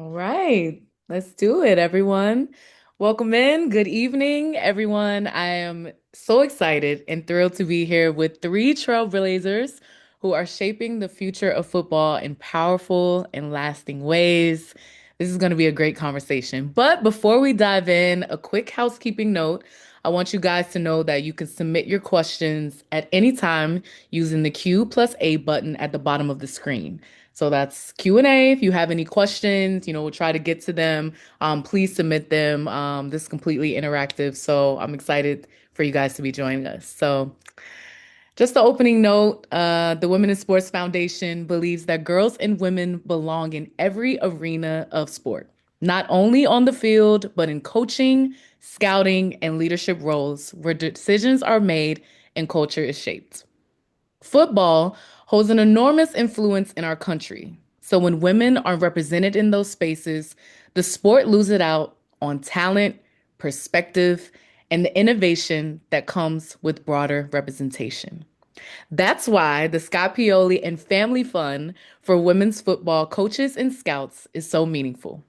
All right, let's do it, everyone. Welcome in. Good evening, everyone. I am so excited and thrilled to be here with three trailblazers who are shaping the future of football in powerful and lasting ways. This is going to be a great conversation. But before we dive in, a quick housekeeping note. I want you guys to know that you can submit your questions at any time using the Q+A button at the bottom of the screen. So that's Q&A. If you have any questions, we'll try to get to them. Please submit them. This is completely interactive, so I'm excited for you guys to be joining us. So just the opening note, the Women in Sports Foundation believes that girls and women belong in every arena of sport, not only on the field, but in coaching, scouting, and leadership roles where decisions are made and culture is shaped. Football holds an enormous influence in our country. So when women are represented in those spaces, the sport loses out on talent, perspective, and the innovation that comes with broader representation. That's why the Scott Pioli and Family Fund for women's football coaches and scouts is so meaningful.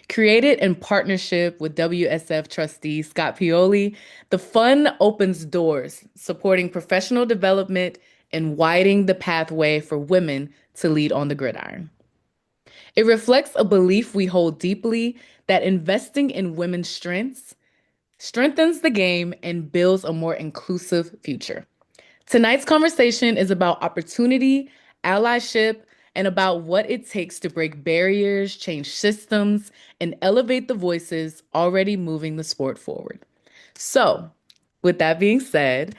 Created in partnership with WSF Trustee Scott Pioli, the fund opens doors, supporting professional development and widening the pathway for women to lead on the gridiron. It reflects a belief we hold deeply that investing in women's strengths strengthens the game and builds a more inclusive future. Tonight's conversation is about opportunity, allyship, and about what it takes to break barriers, change systems, and elevate the voices already moving the sport forward. So, with that being said,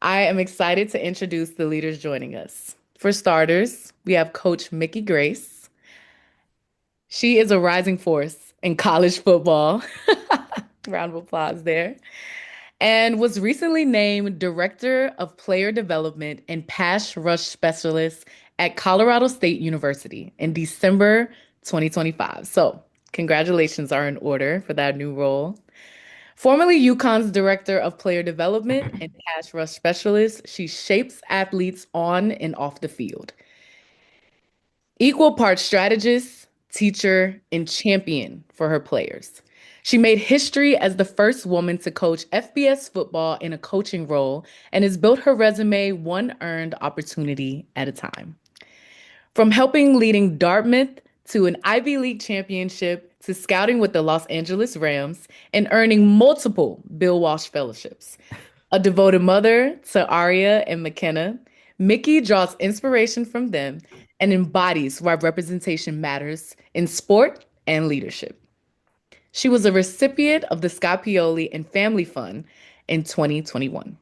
I am excited to introduce the leaders joining us. For starters, we have Coach Mickey Grace. She is a rising force in college football. Round of applause there. And was recently named Director of Player Development and Pass Rush Specialist at Colorado State University in December 2025. So, congratulations are in order for that new role. Formerly UConn's Director of Player Development and Pass Rush Specialist, she shapes athletes on and off the field. Equal parts strategist, teacher, and champion for her players. She made history as the first woman to coach FBS football in a coaching role and has built her resume one earned opportunity at a time. From helping leading Dartmouth to an Ivy League championship to scouting with the Los Angeles Rams and earning multiple Bill Walsh fellowships. A devoted mother to Aria and McKenna, Mickey draws inspiration from them and embodies why representation matters in sport and leadership. She was a recipient of the Scott Pioli and Family Fund in 2021.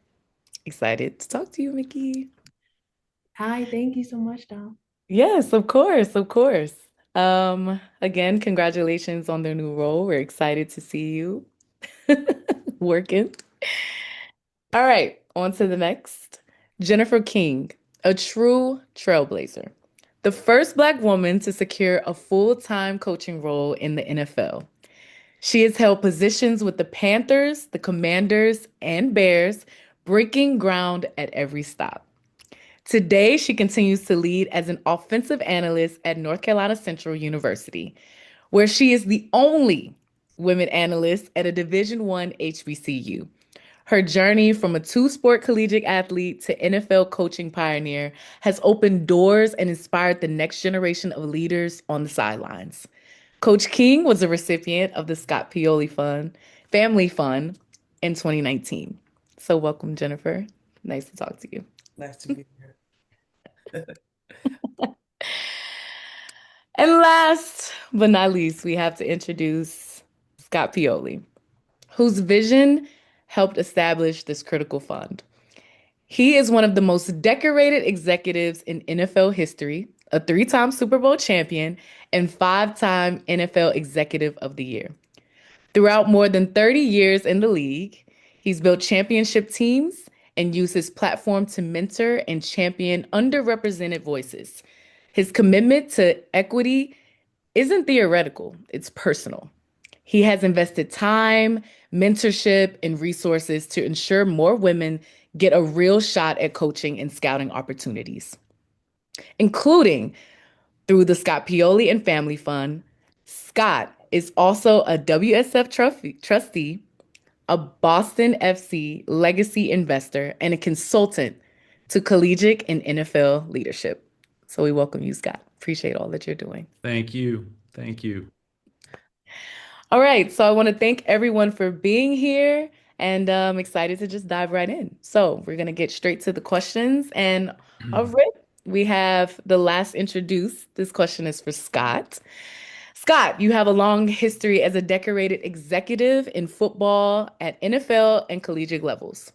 Excited to talk to you, Mickey. Hi, thank you so much, Dom. Yes, of course, of course. Again, congratulations on the new role. We're excited to see you working. All right, on to the next. Jennifer King, a true trailblazer. The first Black woman to secure a full-time coaching role in the NFL. She has held positions with the Panthers, the Commanders, and Bears, breaking ground at every stop. Today, she continues to lead as an offensive analyst at North Carolina Central University, where she is the only women analyst at a Division I HBCU. Her journey from a two-sport collegiate athlete to NFL coaching pioneer has opened doors and inspired the next generation of leaders on the sidelines. Coach King was a recipient of the Scott Pioli Fund, Family Fund in 2019. So welcome, Jennifer. Nice to talk to you. Nice to be here. And last but not least, we have to introduce Scott Pioli, whose vision helped establish this critical fund. He is one of the most decorated executives in NFL history, a three-time Super Bowl champion, and five-time NFL Executive of the Year. Throughout more than 30 years in the league, he's built championship teams and used his platform to mentor and champion underrepresented voices. His commitment to equity isn't theoretical, it's personal. He has invested time, mentorship, and resources to ensure more women get a real shot at coaching and scouting opportunities, including through the Scott Pioli and Family Fund, Scott is also a WSF trustee, a Boston FC legacy investor, and a consultant to collegiate and NFL leadership. So we welcome you, Scott. Appreciate all that you're doing. Thank you. Thank you. All right, so I want to thank everyone for being here, and I'm excited to just dive right in. So we're gonna get straight to the questions, and all right, we have the last introduced. This question is for Scott. Scott, you have a long history as a decorated executive in football at NFL and collegiate levels.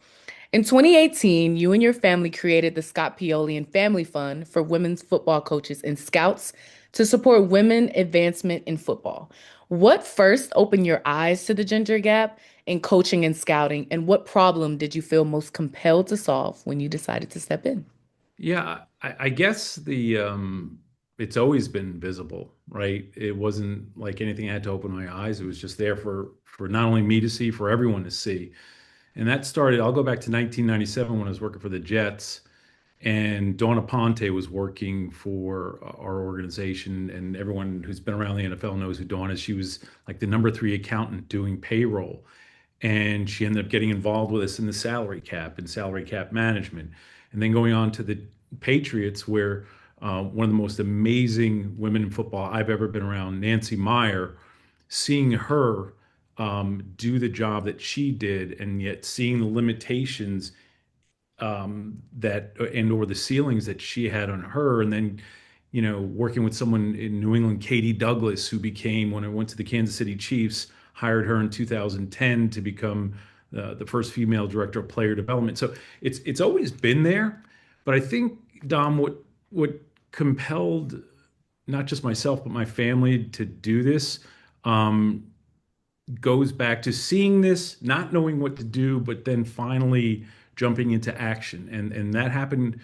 In 2018, you and your family created the Scott Pioli Family Fund for women's football coaches and scouts to support women advancement in football. What first opened your eyes to the gender gap in coaching and scouting, and what problem did you feel most compelled to solve when you decided to step in? Yeah, I guess the it's always been visible, right? It wasn't like anything I had to open my eyes. It was just there for not only me to see, for everyone to see. And that started, I'll go back to 1997 when I was working for the Jets, and Donna Ponte was working for our organization. And everyone who's been around the NFL knows who Dawn is. She was like the number three accountant doing payroll. And she ended up getting involved with us in the salary cap and salary cap management, and then going on to the Patriots, where one of the most amazing women in football I've ever been around, Nancy Meyer, seeing her do the job that she did, and yet seeing the limitations that and or the ceilings that she had on her, and then working with someone in New England, Katie Douglas, who became, when I went to the Kansas City Chiefs, hired her in 2010 to become the first female director of player development. So it's always been there, but I think, Dom, what compelled not just myself but my family to do this um, goes back to seeing this, not knowing what to do, but then finally jumping into action. And that happened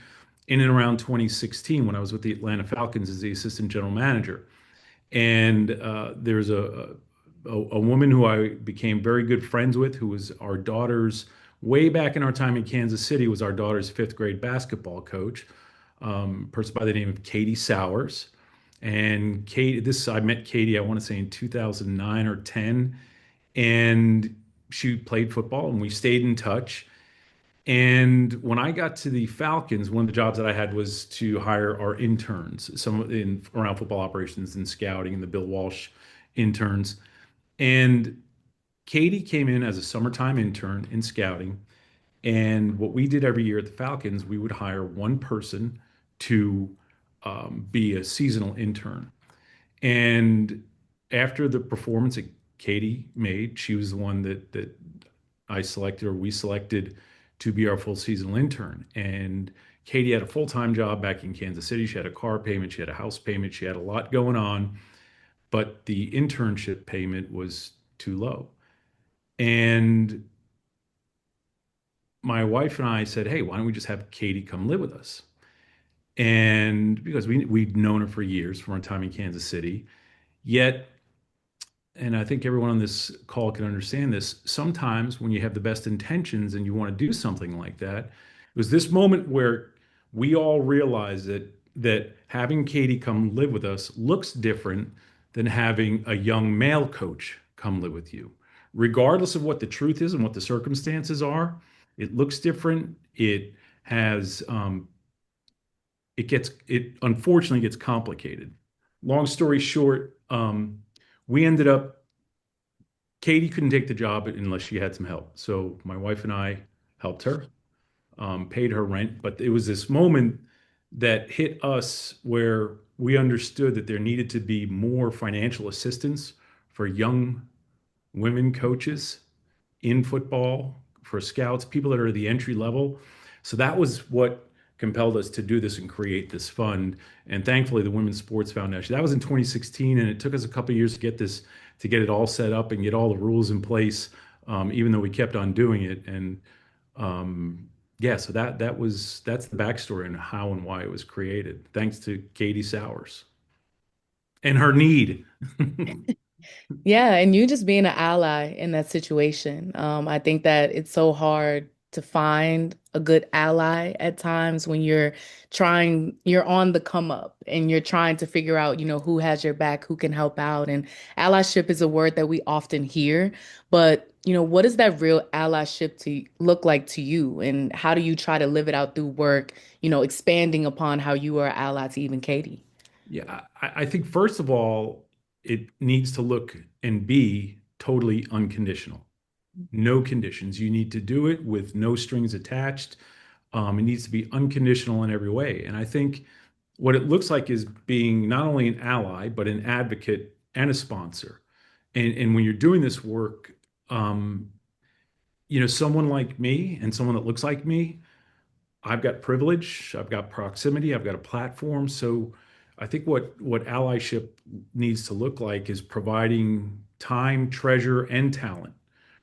in and around 2016 when I was with the Atlanta Falcons as the assistant general manager. And there's a woman who I became very good friends with, who was our daughter's, way back in our time in Kansas City, was our daughter's fifth grade basketball coach, person by the name of Katie Sowers. And I met Katie, I want to say in 2009 or 10, and she played football, and we stayed in touch. And when I got to the Falcons, one of the jobs that I had was to hire our interns, some in around football operations and scouting, and the Bill Walsh interns. And Katie came in as a summertime intern in scouting. And what we did every year at the Falcons, we would hire one person to be a seasonal intern. And after the performance that Katie made, she was the one that I selected, or we selected, to be our full seasonal intern. And Katie had a full-time job back in Kansas City. She had a car payment, she had a house payment, she had a lot going on, but the internship payment was too low. And my wife and I said, "Hey, why don't we just have Katie come live with us?" And because we'd known her for years from our time in Kansas City, yet, and I think everyone on this call can understand this, sometimes when you have the best intentions and you want to do something like that, it was this moment where we all realized that having Katie come live with us looks different than having a young male coach come live with you. Regardless of what the truth is and what the circumstances are, it looks different. Has it unfortunately gets complicated. Long story short, we ended up Katie couldn't take the job unless she had some help. So my wife and I helped her, paid her rent. But it was this moment that hit us where we understood that there needed to be more financial assistance for young women coaches in football, for scouts, people that are the entry level. So that was what compelled us to do this and create this fund. And thankfully, the Women's Sports Foundation, that was in 2016, and it took us a couple of years to get it all set up and get all the rules in place, even though we kept on doing it. And yeah, so that's the backstory and how and why it was created. Thanks to Katie Sowers and her need. Yeah, and you just being an ally in that situation. I think that it's so hard. to find a good ally at times when you're on the come up and you're trying to figure out, who has your back, who can help out. And allyship is a word that we often hear, but, what does that real allyship to look like to you? And how do you try to live it out through work, expanding upon how you are an ally to even Katie? Yeah, I think first of all, it needs to look and be totally unconditional. No conditions. You need to do it with no strings attached. It needs to be unconditional in every way. And I think what it looks like is being not only an ally, but an advocate and a sponsor. And when you're doing this work, um, someone like me and someone that looks like me, I've got privilege, I've got proximity, I've got a platform. So I think what allyship needs to look like is providing time, treasure, and talent,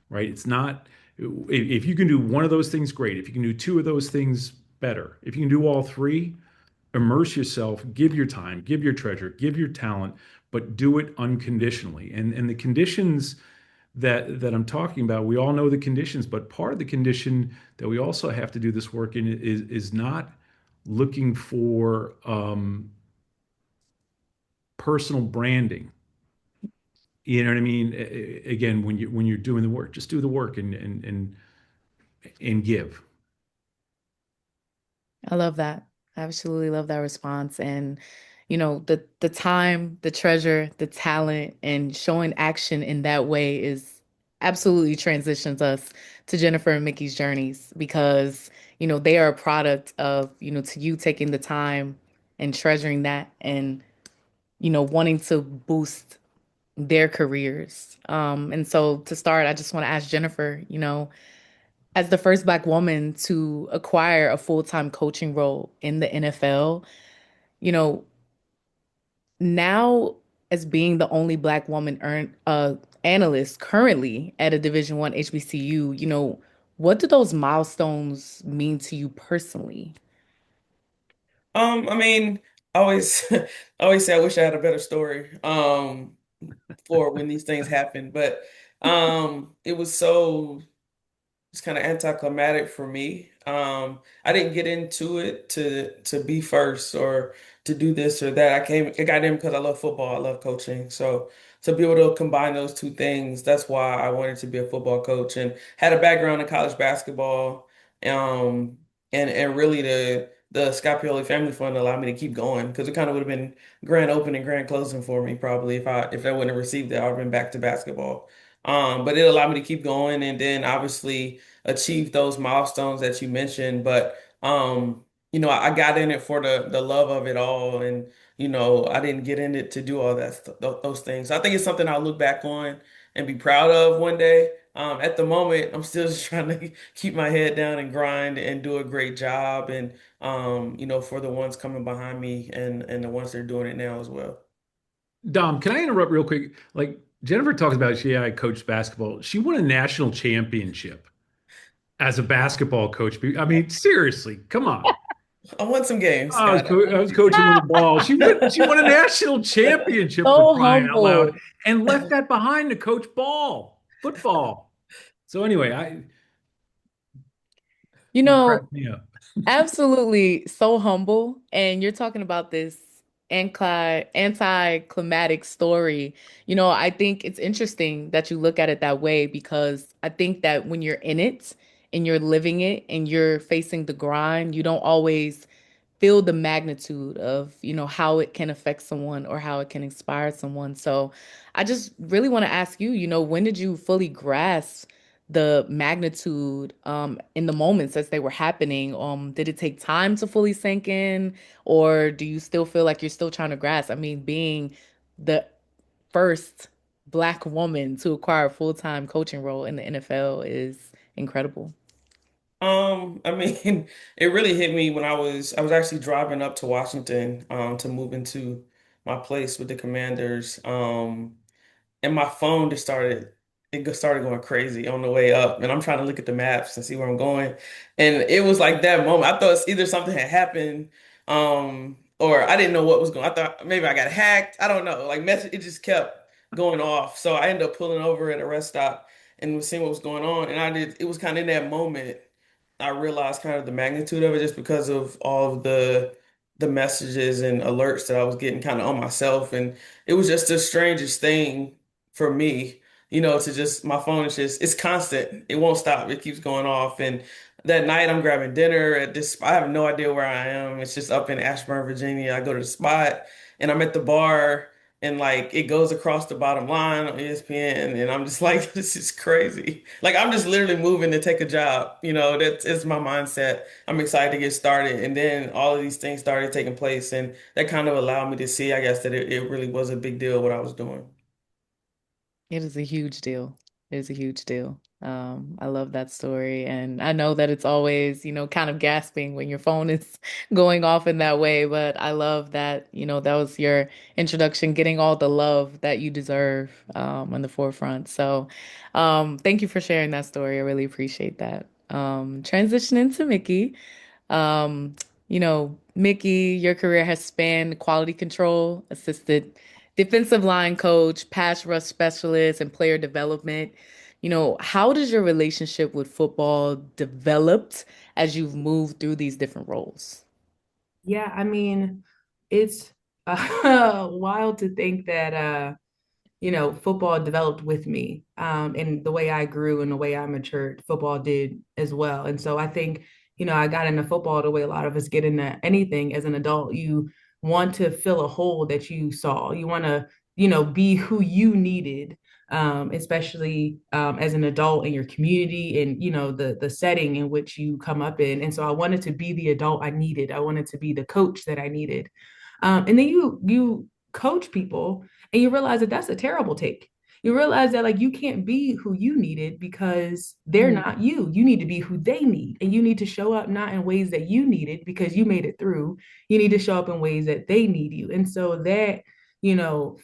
right? It's not if you can do one of those things, great. If you can do two of those things, better. If you can do all three, immerse yourself, give your time, give your treasure, give your talent, but do it unconditionally. And the conditions that I'm talking about, we all know the conditions, but part of the condition that we also have to do this work in is not looking for personal branding. You know what I mean? Again, when you're doing the work, just do the work and give. I love that. I absolutely love that response. And, the time, the treasure, the talent, and showing action in that way is absolutely transitions us to Jennifer and Mickey's journeys because, they are a product of, to you taking the time and treasuring that and, wanting to boost their careers. And so to start, I just want to ask Jennifer, as the first Black woman to acquire a full-time coaching role in the NFL, you know, now as being the only Black woman analyst currently at a Division One HBCU, what do those milestones mean to you personally? I mean, I always I always say I wish I had a better story for when these things happen, but it was so it's kind of anticlimactic for me. I didn't get into it to be first or to do this or that. I got in because I love football, I love coaching. So to be able to combine those two things, that's why I wanted to be a football coach and had a background in college basketball. Um, and really the Scott Pioli Family Fund allowed me to keep going because it kind of would have been grand opening, grand closing for me probably if I wouldn't have received it, I would have been back to basketball. But it allowed me to keep going and then obviously achieve those milestones that you mentioned. But I got in it for the love of it all, and I didn't get in it to do all those things. I think it's something I'll look back on and be proud of one day. At the moment, I'm still just trying to keep my head down and grind and do a great job, and for the ones coming behind me and the ones that are doing it now as well. Dom, can I interrupt real quick? Like Jennifer talks about, I coached basketball. She won a national championship as a basketball coach. I mean, seriously, come on. I won some games, I was Scott. co I was coaching with the ball. She won a national championship for So crying out loud humble. and left that behind to coach football. So anyway, I You you know, cracked me up. Absolutely so humble. And you're talking about this anticlimactic story. I think it's interesting that you look at it that way because I think that when you're in it and you're living it and you're facing the grind, you don't always feel the magnitude of, how it can affect someone or how it can inspire someone. So I just really want to ask you, when did you fully grasp the magnitude in the moments as they were happening? Did it take time to fully sink in, or do you still feel like you're still trying to grasp? I mean, being the first Black woman to acquire a full-time coaching role in the NFL is incredible. I mean, it really hit me when I was actually driving up to Washington to move into my place with the Commanders. And my phone just started going crazy on the way up, and I'm trying to look at the maps and see where I'm going. And it was like that moment. I thought either something had happened, or I didn't know what was going. I thought maybe I got hacked. I don't know. Like message, it just kept going off. So I ended up pulling over at a rest stop and was seeing what was going on. And it was kind of in that moment I realized kind of the magnitude of it just because of all of the messages and alerts that I was getting kind of on myself. And it was just the strangest thing for me, to just my phone is just it's constant. It won't stop. It keeps going off. And that night I'm grabbing dinner at this I have no idea where I am. It's just up in Ashburn, Virginia. I go to the spot and I'm at the bar and like it goes across the bottom line on ESPN, and I'm just like, this is crazy. Like I'm just literally moving to take a job. That's my mindset. I'm excited to get started, and then all of these things started taking place, and that kind of allowed me to see, I guess, that it really was a big deal what I was doing. It is a huge deal. It is a huge deal. I love that story. And I know that it's always, kind of gasping when your phone is going off in that way. But I love that, that was your introduction, getting all the love that you deserve on the forefront. So thank you for sharing that story. I really appreciate that. Transitioning to Mickey. Um, Mickey, your career has spanned quality control, assisted defensive line coach, pass rush specialist, and player development. How does your relationship with football developed as you've moved through these different roles? Yeah, I mean, it's wild to think that football developed with me. And the way I grew and the way I matured, football did as well. And so I think, I got into football the way a lot of us get into anything as an adult. You want to fill a hole that you saw. You want to, be who you needed, especially as an adult in your community and, the setting in which you come up in. And so I wanted to be the adult I needed. I wanted to be the coach that I needed. And then you coach people and you realize that that's a terrible take. You realize that like you can't be who you needed because they're Mm. not you. You need to be who they need. And you need to show up not in ways that you needed because you made it through. You need to show up in ways that they need you. And so that,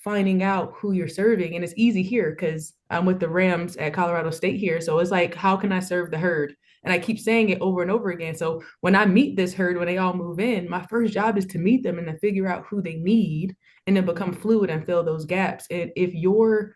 finding out who you're serving, and it's easy here because I'm with the Rams at Colorado State here. So it's like, how can I serve the herd? And I keep saying it over and over again. So when I meet this herd, when they all move in, my first job is to meet them and to figure out who they need and then become fluid and fill those gaps. And if you're,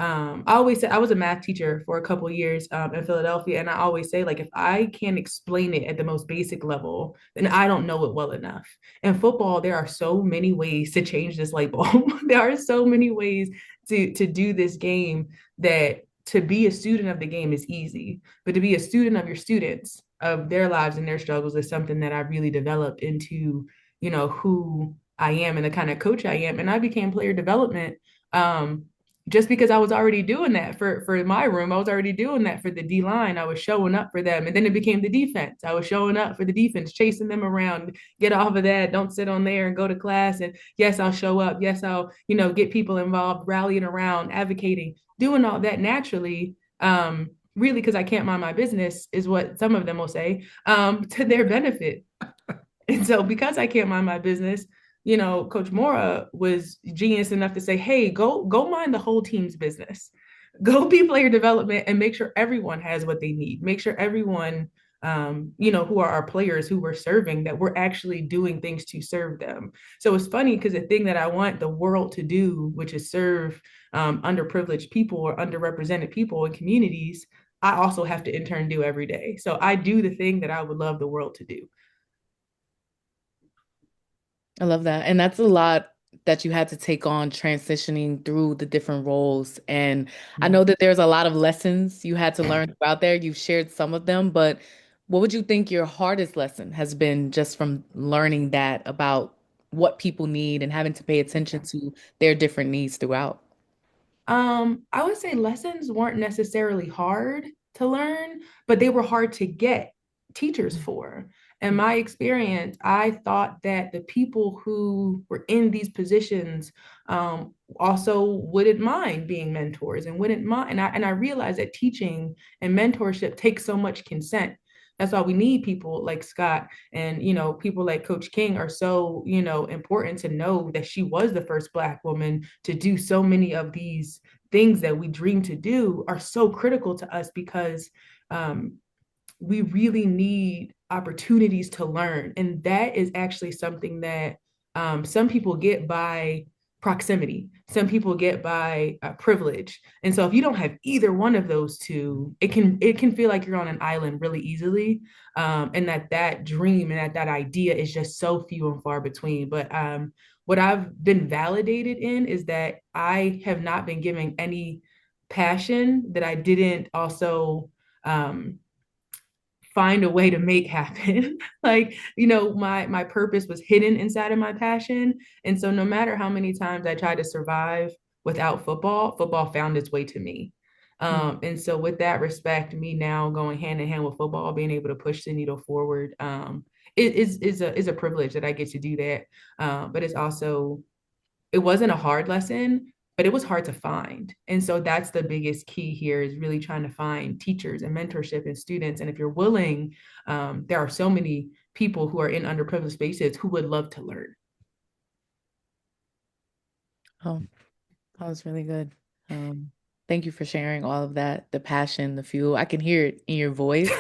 I always say I was a math teacher for a couple of years in Philadelphia, and I always say like if I can't explain it at the most basic level, then I don't know it well enough. In football, there are so many ways to change this light bulb. There are so many ways to do this game that to be a student of the game is easy, but to be a student of your students, of their lives and their struggles is something that I really developed into, who I am and the kind of coach I am. And I became player development just because I was already doing that for my room. I was already doing that for the D line. I was showing up for them. And then it became the defense. I was showing up for the defense, chasing them around, get off of that, don't sit on there and go to class. And yes, I'll show up. Yes, I'll, get people involved, rallying around, advocating, doing all that naturally. Really, because I can't mind my business, is what some of them will say, to their benefit. And so because I can't mind my business, Coach Mora was genius enough to say, hey, go mind the whole team's business. Go be player development and make sure everyone has what they need. Make sure everyone, who are our players who we're serving, that we're actually doing things to serve them. So it's funny because the thing that I want the world to do, which is serve underprivileged people or underrepresented people in communities, I also have to in turn do every day. So I do the thing that I would love the world to do. I love that. And that's a lot that you had to take on transitioning through the different roles. And I know that there's a lot of lessons you had to learn throughout there. You've shared some of them, but what would you think your hardest lesson has been just from learning that about what people need and having to pay attention to their different needs throughout? I would say lessons weren't necessarily hard to learn, but they were hard to get teachers for. In my experience, I thought that the people who were in these positions also wouldn't mind being mentors and wouldn't mind. And I realized that teaching and mentorship takes so much consent. That's why we need people like Scott and people like Coach King are so important to know that she was the first Black woman to do so many of these things that we dream to do are so critical to us because um, we really need opportunities to learn. And that is actually something that some people get by proximity. Some people get by privilege. And so if you don't have either one of those two, it can feel like you're on an island really easily. And that dream and that idea is just so few and far between. But what I've been validated in is that I have not been giving any passion that I didn't also um, find a way to make happen. Like, my purpose was hidden inside of my passion. And so no matter how many times I tried to survive without football, football found its way to me. And so with that respect, me now going hand in hand with football, being able to push the needle forward, is a privilege that I get to do that. But it wasn't a hard lesson, but it was hard to find. And so that's the biggest key here, is really trying to find teachers and mentorship and students. And if you're willing, there are so many people who are in underprivileged spaces who would love to learn. Oh, that was really good. Thank you for sharing all of that, the passion, the fuel. I can hear it in your voice.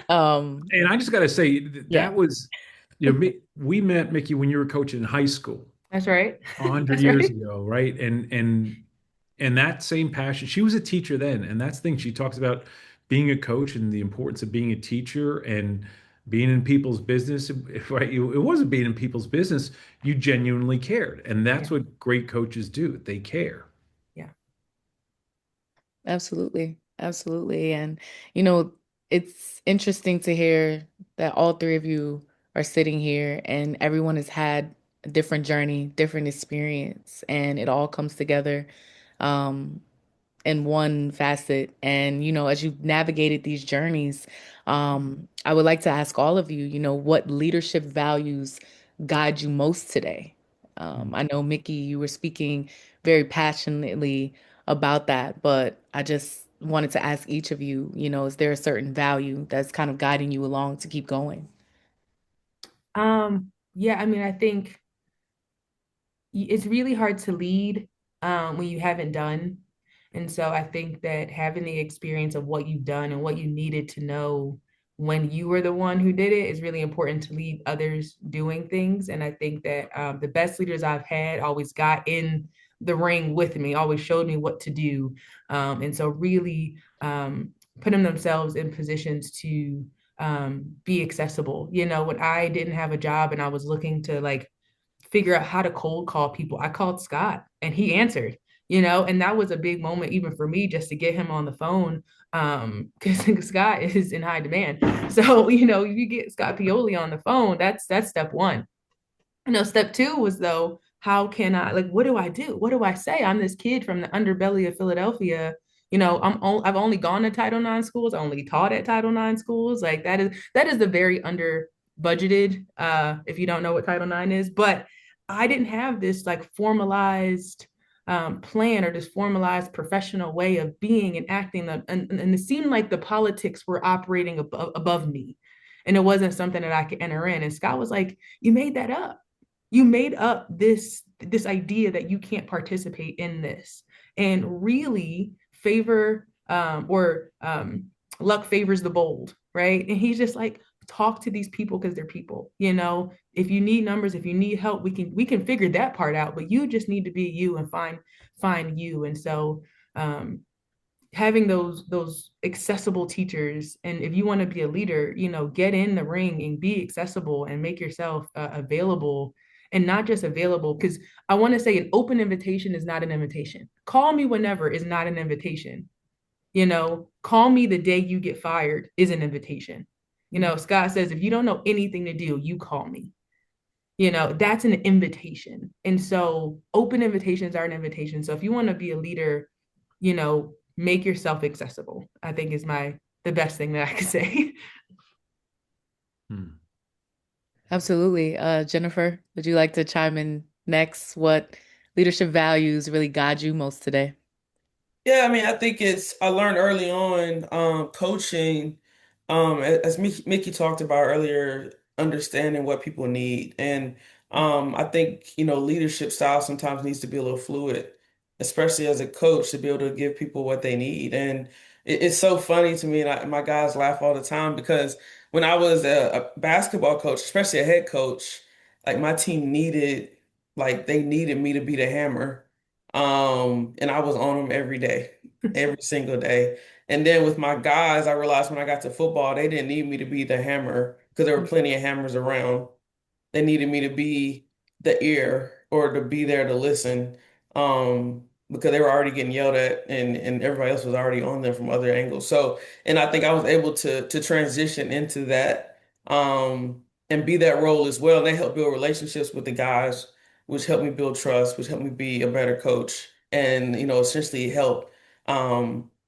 Um, And I just got to say yeah, that was, we met Mickey when you were coaching in high school That's right. 100 That's years right. ago, right? And that same passion. She was a teacher then, and that's the thing. She talks about being a coach and the importance of being a teacher and being in people's business. Right? It wasn't being in people's business. You genuinely cared, and Yeah. that's what great coaches do. They care. Yeah. absolutely. Absolutely. And, you know, it's interesting to hear that all three of you are sitting here and everyone has had a different journey, different experience, and it all comes together. Um, in one facet. And, as you've navigated these journeys, I would like to ask all of you, what leadership values guide you most today? I know, Mickey, you were speaking very passionately about that, but I just wanted to ask each of you, is there a certain value that's kind of guiding you along to keep going? Yeah, I mean, I think it's really hard to lead when you haven't done. And so I think that having the experience of what you've done and what you needed to know when you were the one who did it is really important to lead others doing things. And I think that the best leaders I've had always got in the ring with me, always showed me what to do. And so really putting themselves in positions to be accessible. When I didn't have a job and I was looking to like figure out how to cold call people, I called Scott and he answered, and that was a big moment even for me just to get him on the phone because Scott is in high demand. So, you get Scott Pioli on the phone, that's step one. Step two was though, how can I like what do I do? What do I say? I'm this kid from the underbelly of Philadelphia. I've only gone to Title IX schools, I only taught at Title IX schools. Like that is the very under budgeted if you don't know what Title IX is. But I didn't have this like formalized plan or this formalized professional way of being and acting. And it seemed like the politics were operating above me. And it wasn't something that I could enter in. And Scott was like, you made that up. You made up this idea that you can't participate in this, and really favor or luck favors the bold, right? And he's just like, talk to these people because they're people. If you need numbers, if you need help, we can figure that part out, but you just need to be you and find you. And so having those accessible teachers, and if you want to be a leader, get in the ring and be accessible and make yourself available. And not just available, because I want to say an open invitation is not an invitation. Call me whenever is not an invitation. Call me the day you get fired is an invitation. Scott says, if you don't know anything to do, you call me. That's an invitation. And so open invitations are an invitation. So if you want to be a leader, make yourself accessible, I think is the best thing that I could say. Hmm. Absolutely. Jennifer, would you like to chime in next? What leadership values really guide you most today? Yeah, I mean, I think I learned early on, coaching, as Mickey talked about earlier, understanding what people need. And I think, leadership style sometimes needs to be a little fluid, especially as a coach, to be able to give people what they need. And it's so funny to me, and my guys laugh all the time because when I was a basketball coach, especially a head coach, like my team needed like they needed me to be the hammer. And I was on them every day, every single day. And then with my guys, I realized when I got to football, they didn't need me to be the hammer because there were plenty of hammers around. They needed me to be the ear or to be there to listen, because they were already getting yelled at and everybody else was already on them from other angles. So, and I think I was able to transition into that, and be that role as well. And they helped build relationships with the guys, which helped me build trust, which helped me be a better coach, and essentially help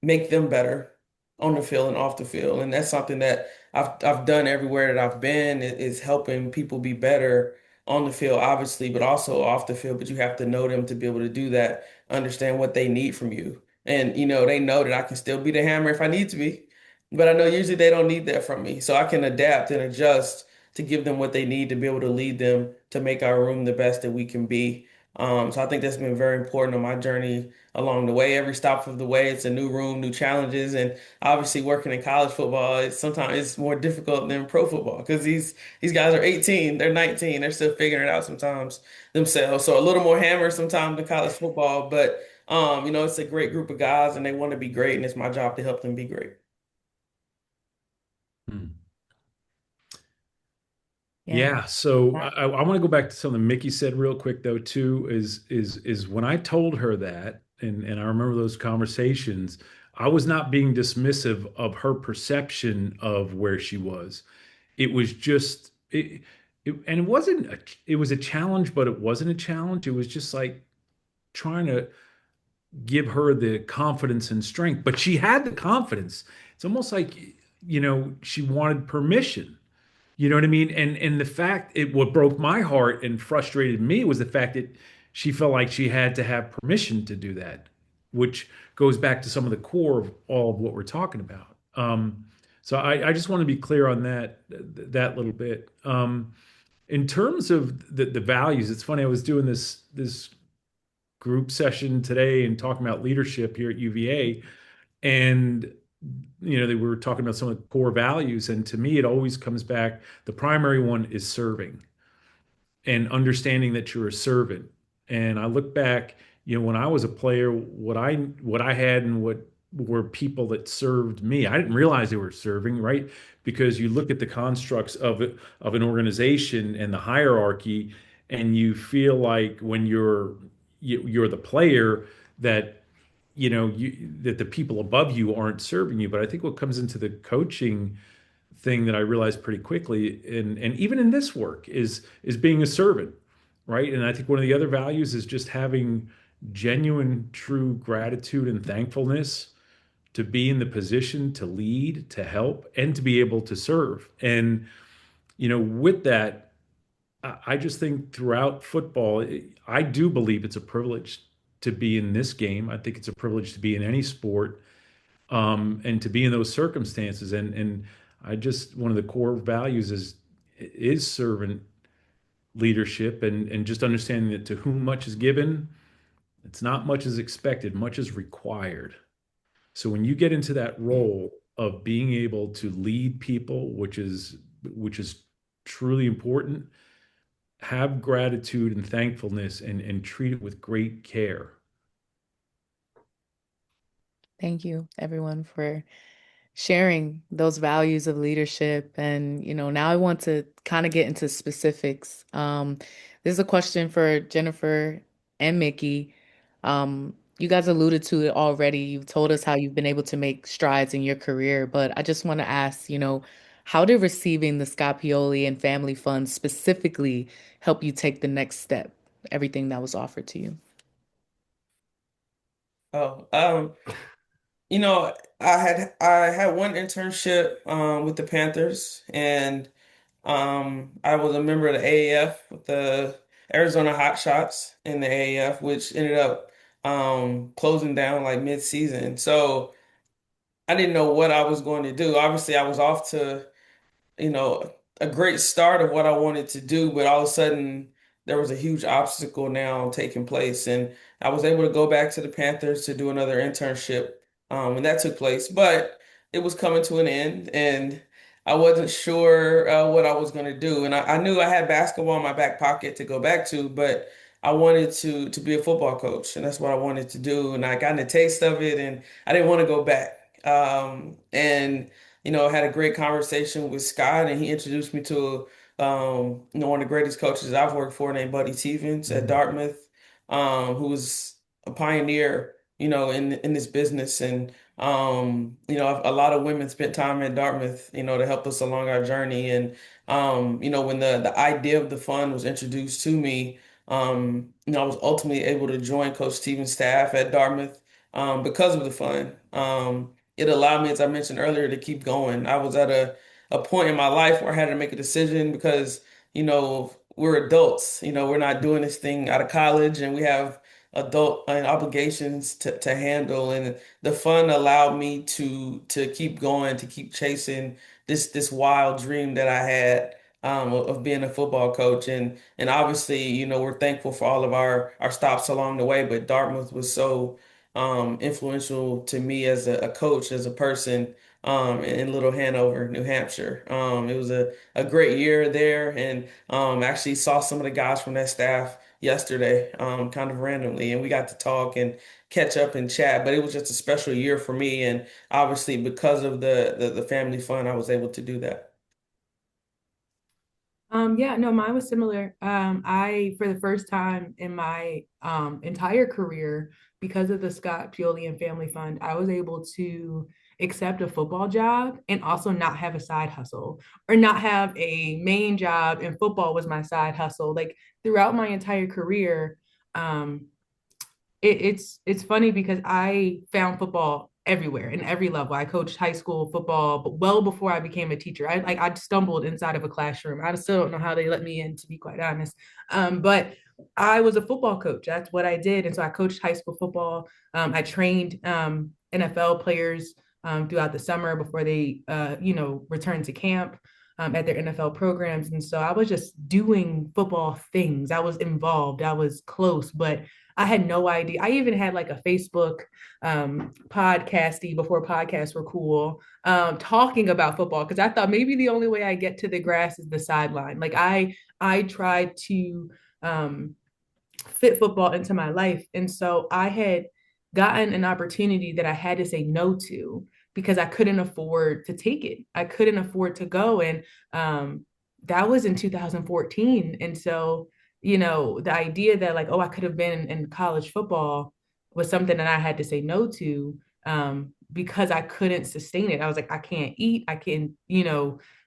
make them better on the field and off the field. And that's something that I've done everywhere that I've been, is helping people be better on the field, obviously, but also off the field. But you have to know them to be able to do that, understand what they need from you. And they know that I can still be the hammer if I need to be. But I know usually they don't need that from me. So I can adapt and adjust to give them what they need to be able to lead them to make our room the best that we can be. So I think that's been very important on my journey along the way. Every stop of the way, it's a new room, new challenges, and obviously working in college football, sometimes it's more difficult than pro football because these guys are 18, they're 19, they're still figuring it out sometimes themselves. So a little more hammer sometimes than college football, but it's a great group of guys and they want to be great, and it's my job to help them be great. Hmm. Yeah. Yeah, so I want to go back to something Mickey said real quick though too, is when I told her that, and I remember those conversations, I was not being dismissive of her perception of where she was. It was just and it wasn't it was a challenge, but it wasn't a challenge. It was just like trying to give her the confidence and strength, but she had the confidence. It's almost like, she wanted permission. You know what I mean? And the fact it what broke my heart and frustrated me was the fact that she felt like she had to have permission to do that, which goes back to some of the core of all of what we're talking about. So I just want to be clear on that little bit. In terms of the values, it's funny. I was doing this group session today and talking about leadership here at UVA, and they were talking about some of the core values, and to me it always comes back, the primary one is serving and understanding that you're a servant. And I look back, when I was a player, what I had and what were people that served me. I didn't realize they were serving, right? Because you look at the constructs of an organization and the hierarchy, and you feel like when you're the player that that the people above you aren't serving you. But I think what comes into the coaching thing that I realized pretty quickly, and even in this work, is being a servant, right? And I think one of the other values is just having genuine, true gratitude and thankfulness to be in the position to lead, to help, and to be able to serve. And with that, I just think throughout football, I do believe it's a privilege to be in this game. I think it's a privilege to be in any sport, and to be in those circumstances. And I just one of the core values is servant leadership, and just understanding that to whom much is given, it's not much is expected, much is required. So when you get into that role of being able to lead people, which is truly important, have gratitude and thankfulness, and treat it with great care. Thank you, everyone, for sharing those values of leadership. And, now I want to kind of get into specifics. This is a question for Jennifer and Mickey. You guys alluded to it already. You've told us how you've been able to make strides in your career, but I just want to ask, how did receiving the Scott Pioli and Family Fund specifically help you take the next step, everything that was offered to you? Oh, you know, I had one internship with the Panthers, and I was a member of the AAF with the Arizona Hot Shots in the AAF, which ended up closing down like mid-season. So I didn't know what I was going to do. Obviously, I was off to a great start of what I wanted to do, but all of a sudden there was a huge obstacle now taking place, and I was able to go back to the Panthers to do another internship, and that took place, but it was coming to an end, and I wasn't sure what I was going to do, and I knew I had basketball in my back pocket to go back to, but I wanted to be a football coach, and that's what I wanted to do. And I got a taste of it, and I didn't want to go back. And I had a great conversation with Scott, and he introduced me to one of the greatest coaches I've worked for, named Buddy Stevens at Mhm. Dartmouth, who was a pioneer, in this business. And a lot of women spent time at Dartmouth, to help us along our journey. And when the idea of the fund was introduced to me, I was ultimately able to join Coach Stevens' staff at Dartmouth because of the fund. It allowed me, as I mentioned earlier, to keep going. I was at a point in my life where I had to make a decision because, we're adults. We're not doing this thing out of college, and we have adult obligations to handle. And the fund allowed me to keep going, to keep chasing this wild dream that I had of being a football coach. And obviously, we're thankful for all of our stops along the way. But Dartmouth was so influential to me as a coach, as a person, in Little Hanover, New Hampshire. It was a great year there, and actually saw some of the guys from that staff yesterday, kind of randomly, and we got to talk and catch up and chat. But it was just a special year for me, and obviously because of the family fun, I was able to do that. Yeah, no, mine was similar. For the first time in my entire career, because of the Scott Pioli and Family Fund, I was able to accept a football job and also not have a side hustle or not have a main job, and football was my side hustle. Like throughout my entire career, um, it's funny because I found football everywhere in every level. I coached high school football, but well before I became a teacher. I stumbled inside of a classroom. I still don't know how they let me in, to be quite honest. But I was a football coach. That's what I did, and so I coached high school football. I trained NFL players throughout the summer before they returned to camp. At their NFL programs. And so I was just doing football things. I was involved, I was close, but I had no idea. I even had like a Facebook podcasty before podcasts were cool, talking about football because I thought maybe the only way I get to the grass is the sideline. Like I tried to um, fit football into my life, and so I had gotten an opportunity that I had to say no to because I couldn't afford to take it. I couldn't afford to go, and that was in 2014, and so the idea that like, oh, I could have been in college football was something that I had to say no to because I couldn't sustain it. I was like, I can't eat, I can,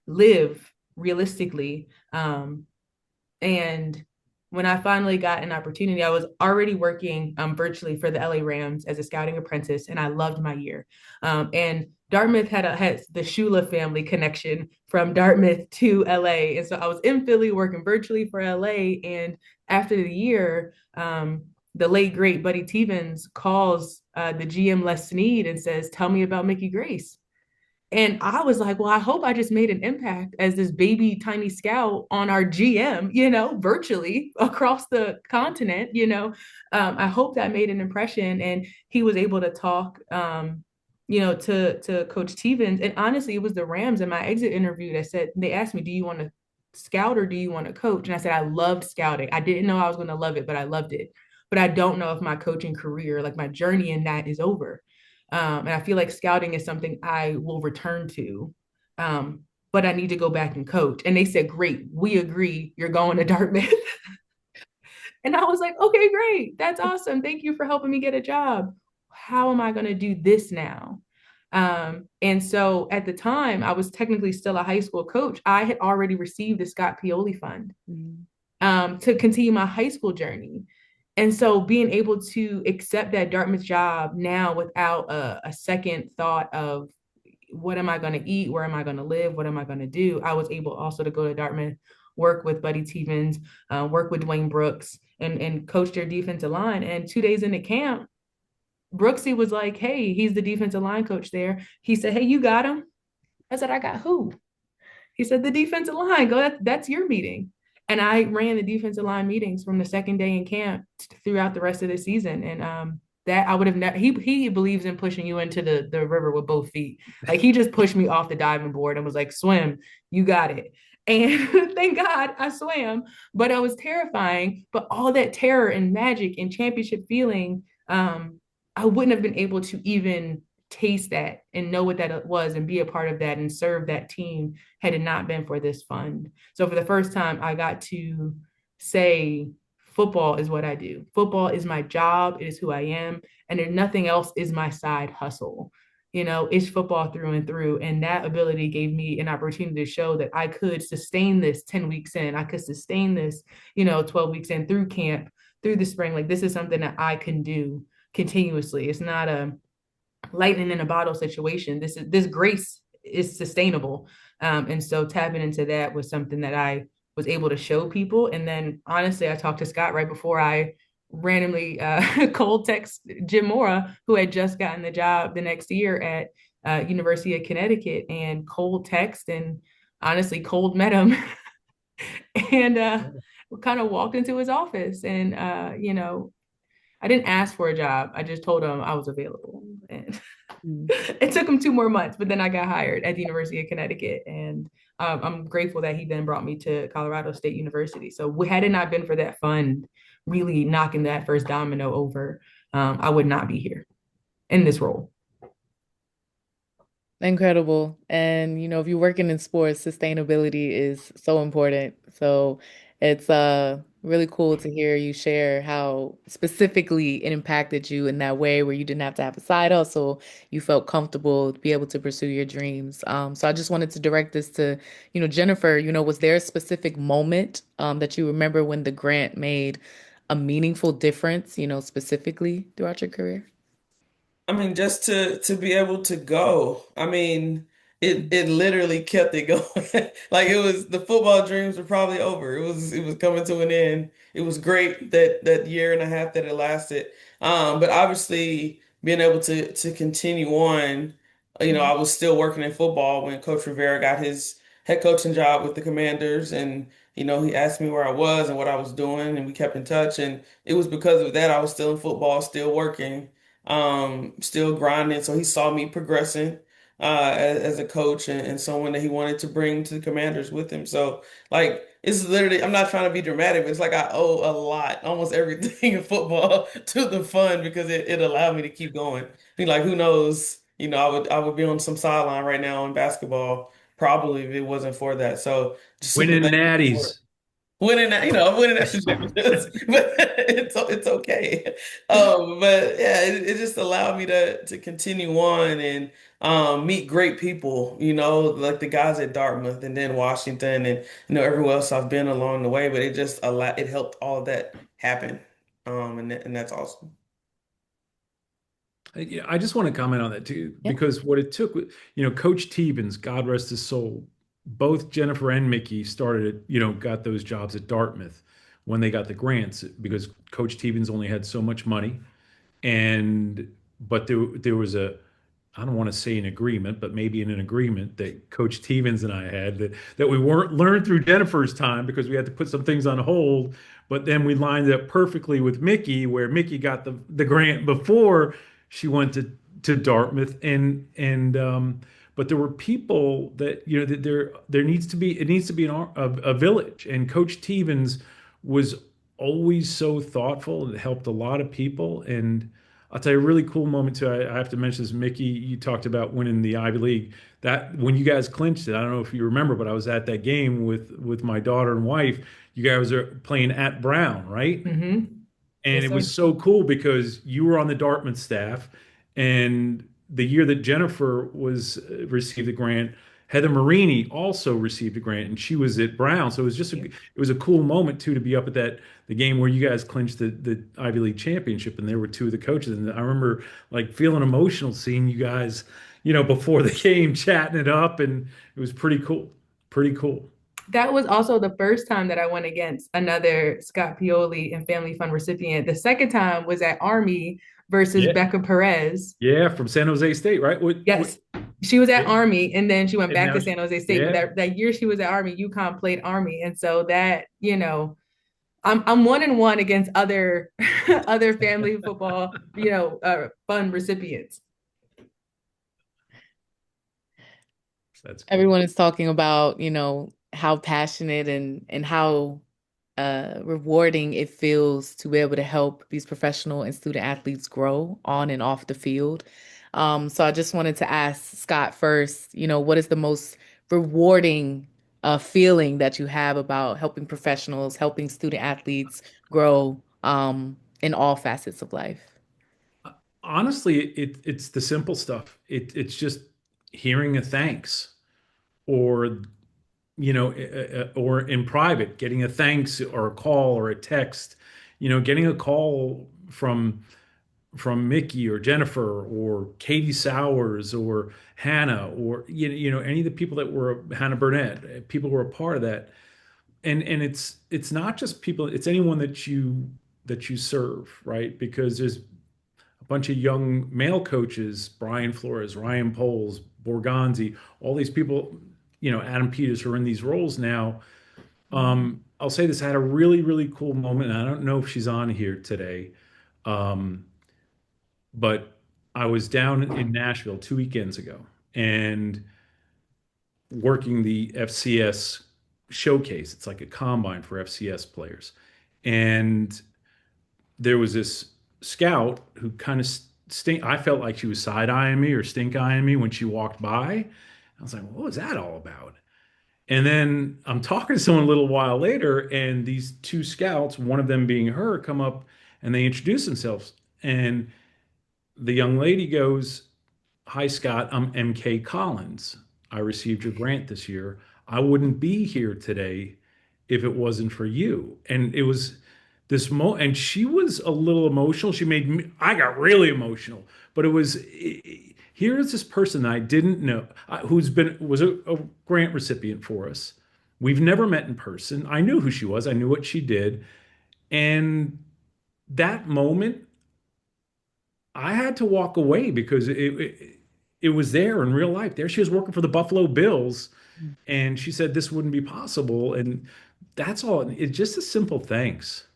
live realistically. And when I finally got an opportunity, I was already working virtually for the LA Rams as a scouting apprentice, and I loved my year. And Dartmouth has the Shula family connection from Dartmouth to LA, and so I was in Philly working virtually for LA. And after the year, the late great Buddy Stevens calls the GM Les Snead and says, "Tell me about Mickey Grace." And I was like, well, I hope I just made an impact as this baby tiny scout on our GM, virtually across the continent. I hope that made an impression. And he was able to talk, to Coach Stevens. And honestly, it was the Rams in my exit interview that said, they asked me, do you want to scout or do you want to coach? And I said, I loved scouting. I didn't know I was going to love it, but I loved it. But I don't know if my coaching career, like my journey in that, is over. And I feel like scouting is something I will return to. But I need to go back and coach. And they said, great, we agree, you're going to Dartmouth. And I was like, okay, great. That's awesome. Thank you for helping me get a job. How am I going to do this now? And so at the time, I was technically still a high school coach. I had already received the Scott Pioli Fund to continue my high school journey. And so being able to accept that Dartmouth job now without a second thought of what am I going to eat? Where am I going to live? What am I going to do? I was able also to go to Dartmouth, work with Buddy Stevens, work with Dwayne Brooks, and coach their defensive line. And 2 days into camp, Brooksy was like, hey, he's the defensive line coach there. He said, hey, you got him? I said, I got who? He said, the defensive line. Go, that's your meeting. And I ran the defensive line meetings from the second day in camp throughout the rest of the season. And that I would have never, he believes in pushing you into the river with both feet. Like he just pushed me off the diving board and was like, swim, you got it. And thank God I swam, but it was terrifying. But all that terror and magic and championship feeling, I wouldn't have been able to even taste that and know what that was and be a part of that and serve that team had it not been for this fund. So for the first time, I got to say, football is what I do. Football is my job. It is who I am. And there, nothing else is my side hustle. It's football through and through. And that ability gave me an opportunity to show that I could sustain this 10 weeks in. I could sustain this, 12 weeks in through camp, through the spring. Like, this is something that I can do continuously. It's not a lightning in a bottle situation. This grace is sustainable. And so tapping into that was something that I was able to show people. And then honestly, I talked to Scott right before I randomly cold text Jim Mora, who had just gotten the job the next year at University of Connecticut, and cold text, and honestly cold met him and kind of walked into his office. And I didn't ask for a job. I just told him I was available. And it took him 2 more months, but then I got hired at the University of Connecticut. And I'm grateful that he then brought me to Colorado State University. So had it not been for that fund really knocking that first domino over, I would not be here in this role. Incredible. And if you're working in sports, sustainability is so important. So it's really cool to hear you share how specifically it impacted you in that way where you didn't have to have a side hustle. You felt comfortable to be able to pursue your dreams. So I just wanted to direct this to, Jennifer, was there a specific moment that you remember when the grant made a meaningful difference, specifically throughout your career? I mean, just to be able to go. I mean, it literally kept it going. Like, it was, the football dreams were probably over. It was coming to an end. It was great that year and a half that it lasted. But obviously being able to continue on, I was still working in football when Coach Rivera got his head coaching job with the Commanders, and he asked me where I was and what I was doing, and we kept in touch. And it was because of that I was still in football, still working, still grinding. So he saw me progressing as a coach, and someone that he wanted to bring to the Commanders with him. So, like, it's literally, I'm not trying to be dramatic, but it's like I owe a lot, almost everything in football to the fund, because it allowed me to keep going. I mean, like, who knows? I would be on some sideline right now in basketball, probably, if it wasn't for that. So, just super Winning thankful for it. natties. Winning national championships, but it's okay. But yeah, it just allowed me to continue on and meet great people, like the guys at Dartmouth and then Washington, and everywhere else I've been along the way. But it helped all of that happen, and that's awesome. Yeah, I just want to comment on that too, Yeah. because what it took, Coach Stevens, God rest his soul, both Jennifer and Mickey started, got those jobs at Dartmouth when they got the grants, because Coach Stevens only had so much money. And, but there was I don't want to say an agreement, but maybe an agreement that Coach Stevens and I had, that we weren't learned through Jennifer's time, because we had to put some things on hold. But then we lined it up perfectly with Mickey, where Mickey got the grant before she went to Dartmouth. And but there were people that, that there needs to be, it needs to be a village. And Coach Stevens was always so thoughtful and helped a lot of people. And I'll tell you a really cool moment too. I have to mention this. Mickey, you talked about winning the Ivy League. That when you guys clinched it, I don't know if you remember, but I was at that game with my daughter and wife. You guys are playing at Brown, right? Mm-hmm. And Yes, it sir. was so cool because you were on the Dartmouth staff, and the year that Jennifer was received the grant, Heather Marini also received a grant, and she was at Brown. So it was just Yeah. it was a cool moment too, to be up at the game where you guys clinched the Ivy League championship, and there were two of the coaches, and I remember like feeling emotional seeing you guys, before the game chatting it up, and it was pretty cool, pretty cool. That was also the first time that I went against another Scott Pioli and Family Fund recipient. The second time was at Army versus Yeah, Becca Perez. yeah, from San Jose State, right? Yes, she was at Yeah. Army and then she went And back now, to San Jose State. But yeah. that year she was at Army, UConn played Army. And so that, I'm 1-1 against other other family football, fund recipients. That's cool. Everyone is talking about, how passionate and how rewarding it feels to be able to help these professional and student athletes grow on and off the field. So I just wanted to ask Scott first, what is the most rewarding feeling that you have about helping professionals, helping student athletes grow in all facets of life? Honestly, it's the simple stuff. It's just hearing a thanks, or or in private, getting a thanks or a call or a text. Getting a call from Mickey or Jennifer or Katie Sowers or Hannah, or any of the people that were Hannah Burnett, people who are a part of that. And it's not just people, it's anyone that you serve, right? Because there's a bunch of young male coaches, Brian Flores, Ryan Poles, Borgonzi, all these people, Adam Peters, who are in these roles now. I'll say this: I had a really, really cool moment, and I don't know if she's on here today. Um, but I was down in Nashville 2 weekends ago and working the FCS showcase. It's like a combine for FCS players. And there was this scout who kind of I felt like she was side eyeing me or stink eyeing me when she walked by. I was like, what was that all about? And then I'm talking to someone a little while later, and these two scouts, one of them being her, come up and they introduce themselves. And the young lady goes, "Hi, Scott, I'm MK Collins. I received your grant this year. I wouldn't be here today if it wasn't for you." And it was and she was a little emotional. She made me, I got really emotional, but here is this person that I didn't know, was a grant recipient for us. We've never met in person. I knew who she was. I knew what she did. And that moment, I had to walk away because it was there in real life. There she was working for the Buffalo Bills, and she said this wouldn't be possible. And that's all. It's just a simple thanks.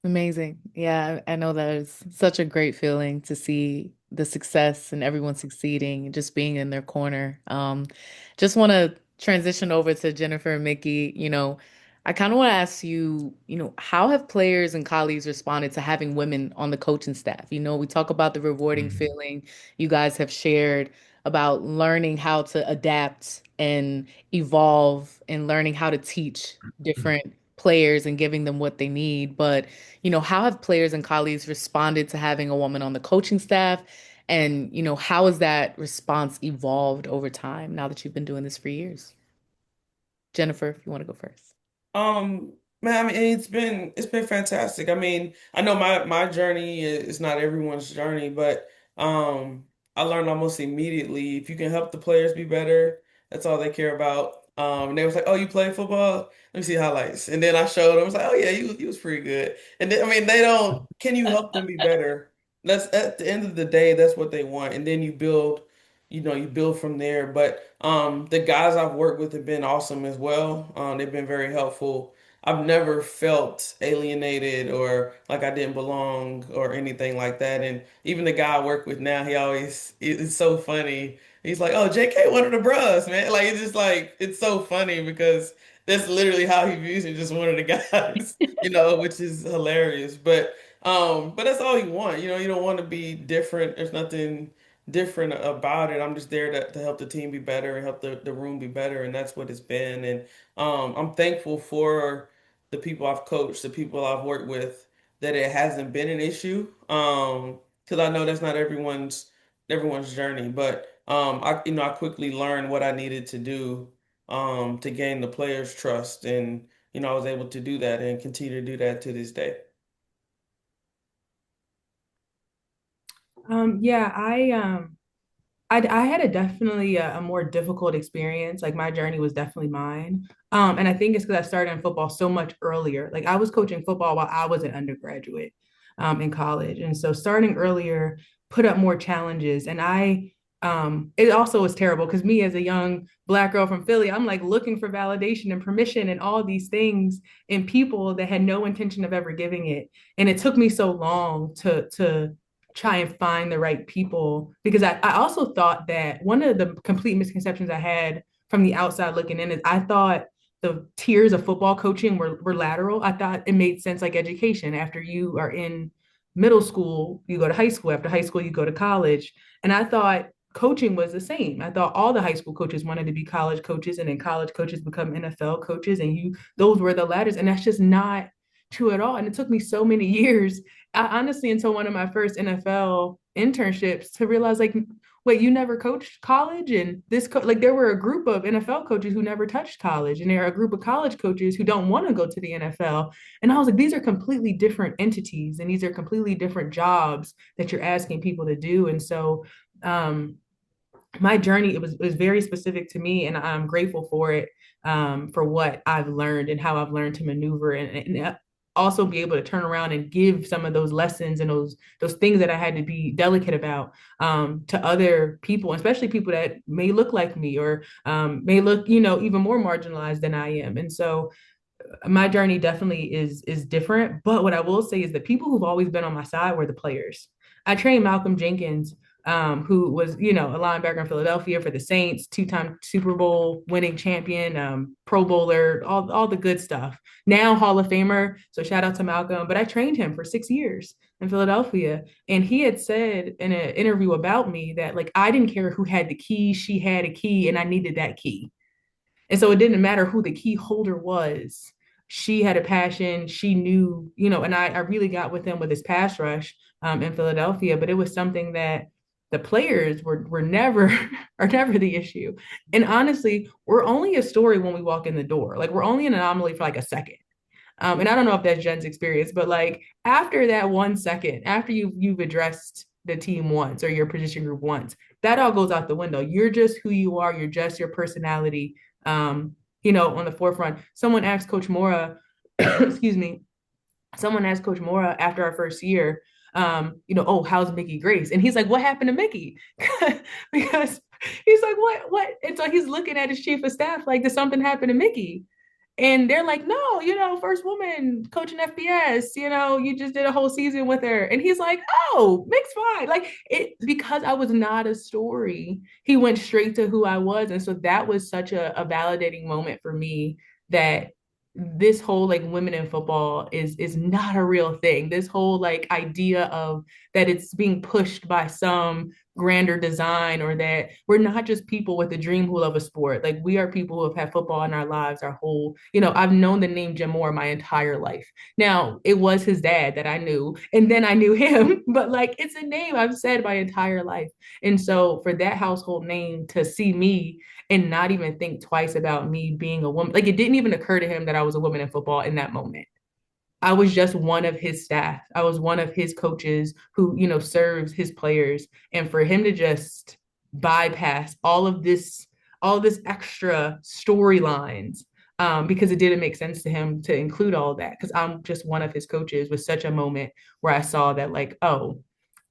Amazing. Yeah, I know that is such a great feeling to see the success and everyone succeeding and just being in their corner. Just want to transition over to Jennifer and Mickey. I kind of want to ask you, how have players and colleagues responded to having women on the coaching staff? We talk about the rewarding Mm. feeling you guys have shared about learning how to adapt and evolve and learning how to teach different players and giving them what they need. But how have players and colleagues responded to having a woman on the coaching staff? And, how has that response evolved over time now that you've been doing this for years? Jennifer, if you want to go first. Um, man, I mean, it's been fantastic. I mean, I know my journey is not everyone's journey, but I learned almost immediately if you can help the players be better, that's all they care about. And they was like, "Oh, you play football? Let me see highlights." And then I showed them. I was like, "Oh yeah, you was pretty good." And then, I mean, they don't. Can you help them be better? That's at the end of the day, that's what they want. And then you build from there. But the guys I've worked with have been awesome as well. They've been very helpful. I've never felt alienated or like I didn't belong or anything like that. And even the guy I work with now, it's so funny. He's like, "Oh, JK, one of the bros, man." Like it's just like it's so funny because that's literally how he views me, just one of the guys, which is hilarious. But that's all you want. You don't want to be different. There's nothing different about it. I'm just there to help the team be better and help the room be better, and that's what it's been. And I'm thankful for the people I've coached, the people I've worked with, that it hasn't been an issue. Because I know that's not everyone's journey, but I quickly learned what I needed to do to gain the players' trust, and I was able to do that and continue to do that to this day. Yeah, I had a definitely a more difficult experience. Like my journey was definitely mine. And I think it's because I started in football so much earlier. Like I was coaching football while I was an undergraduate in college. And so starting earlier put up more challenges. And it also was terrible because me as a young Black girl from Philly, I'm like looking for validation and permission and all these things in people that had no intention of ever giving it. And it took me so long to try and find the right people, because I also thought that one of the complete misconceptions I had from the outside looking in is I thought the tiers of football coaching were lateral. I thought it made sense like education. After you are in middle school, you go to high school. After high school, you go to college. And I thought coaching was the same. I thought all the high school coaches wanted to be college coaches, and then college coaches become NFL coaches, and those were the ladders. And that's just not true at all. And it took me so many years, honestly, until one of my first NFL internships to realize, like, wait, you never coached college? And like, there were a group of NFL coaches who never touched college, and there are a group of college coaches who don't want to go to the NFL. And I was like, these are completely different entities, and these are completely different jobs that you're asking people to do. And so, my journey, it was very specific to me, and I'm grateful for it, for what I've learned and how I've learned to maneuver, and also be able to turn around and give some of those lessons and those things that I had to be delicate about, to other people, especially people that may look like me, or may look, even more marginalized than I am. And so my journey definitely is different. But what I will say is that people who've always been on my side were the players. I trained Malcolm Jenkins, who was, a linebacker in Philadelphia for the Saints, two-time Super Bowl winning champion, Pro Bowler, all the good stuff. Now Hall of Famer. So shout out to Malcolm. But I trained him for 6 years in Philadelphia. And he had said in an interview about me that, like, I didn't care who had the key, she had a key, and I needed that key. And so it didn't matter who the key holder was. She had a passion. She knew, and I really got with him with his pass rush, in Philadelphia, but it was something that the players were never are never the issue. And honestly, we're only a story when we walk in the door. Like, we're only an anomaly for like a second. And I don't know if that's Jen's experience, but like, after that 1 second, after you've addressed the team once, or your position group once, that all goes out the window. You're just who you are. You're just your personality, on the forefront. Someone asked Coach Mora, excuse me, someone asked Coach Mora after our first year, oh, how's Mickey Grace? And he's like, what happened to Mickey? Because he's like, what? And so he's looking at his chief of staff like, did something happen to Mickey? And they're like, no, first woman coaching FBS, you just did a whole season with her. And he's like, oh, Mick's fine. Like, because I was not a story, he went straight to who I was. And so that was such a validating moment for me, that this whole, like, women in football is not a real thing. This whole, like, idea of that it's being pushed by some grander design, or that we're not just people with a dream who love a sport. Like, we are people who have had football in our lives our whole, I've known the name Jim Moore my entire life. Now, it was his dad that I knew, and then I knew him, but like, it's a name I've said my entire life. And so for that household name to see me and not even think twice about me being a woman, like, it didn't even occur to him that I was a woman in football in that moment. I was just one of his staff. I was one of his coaches who, serves his players. And for him to just bypass all this extra storylines, because it didn't make sense to him to include all of that, because I'm just one of his coaches, was such a moment where I saw that, like, oh,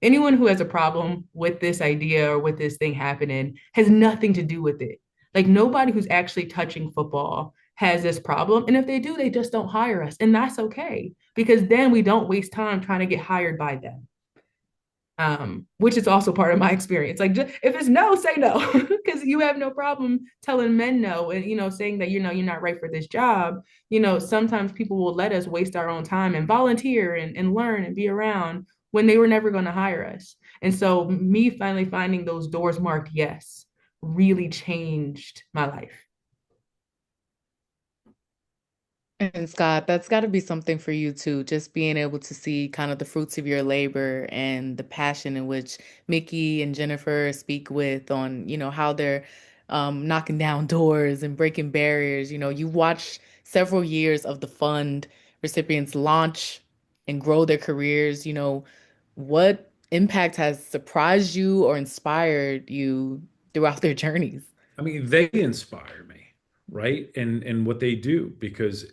anyone who has a problem with this idea or with this thing happening has nothing to do with it. Like, nobody who's actually touching football has this problem. And if they do, they just don't hire us. And that's okay, because then we don't waste time trying to get hired by them. Which is also part of my experience. Like, just, if it's no, say no, because you have no problem telling men no, and, saying that, you're not right for this job. Sometimes people will let us waste our own time and volunteer and learn and be around when they were never going to hire us. And so me finally finding those doors marked yes really changed my life. And Scott, that's got to be something for you too, just being able to see kind of the fruits of your labor and the passion in which Mickey and Jennifer speak with on, how they're knocking down doors and breaking barriers. You watch several years of the fund recipients launch and grow their careers. What impact has surprised you or inspired you throughout their journeys? I mean, they inspire me, right? And what they do, because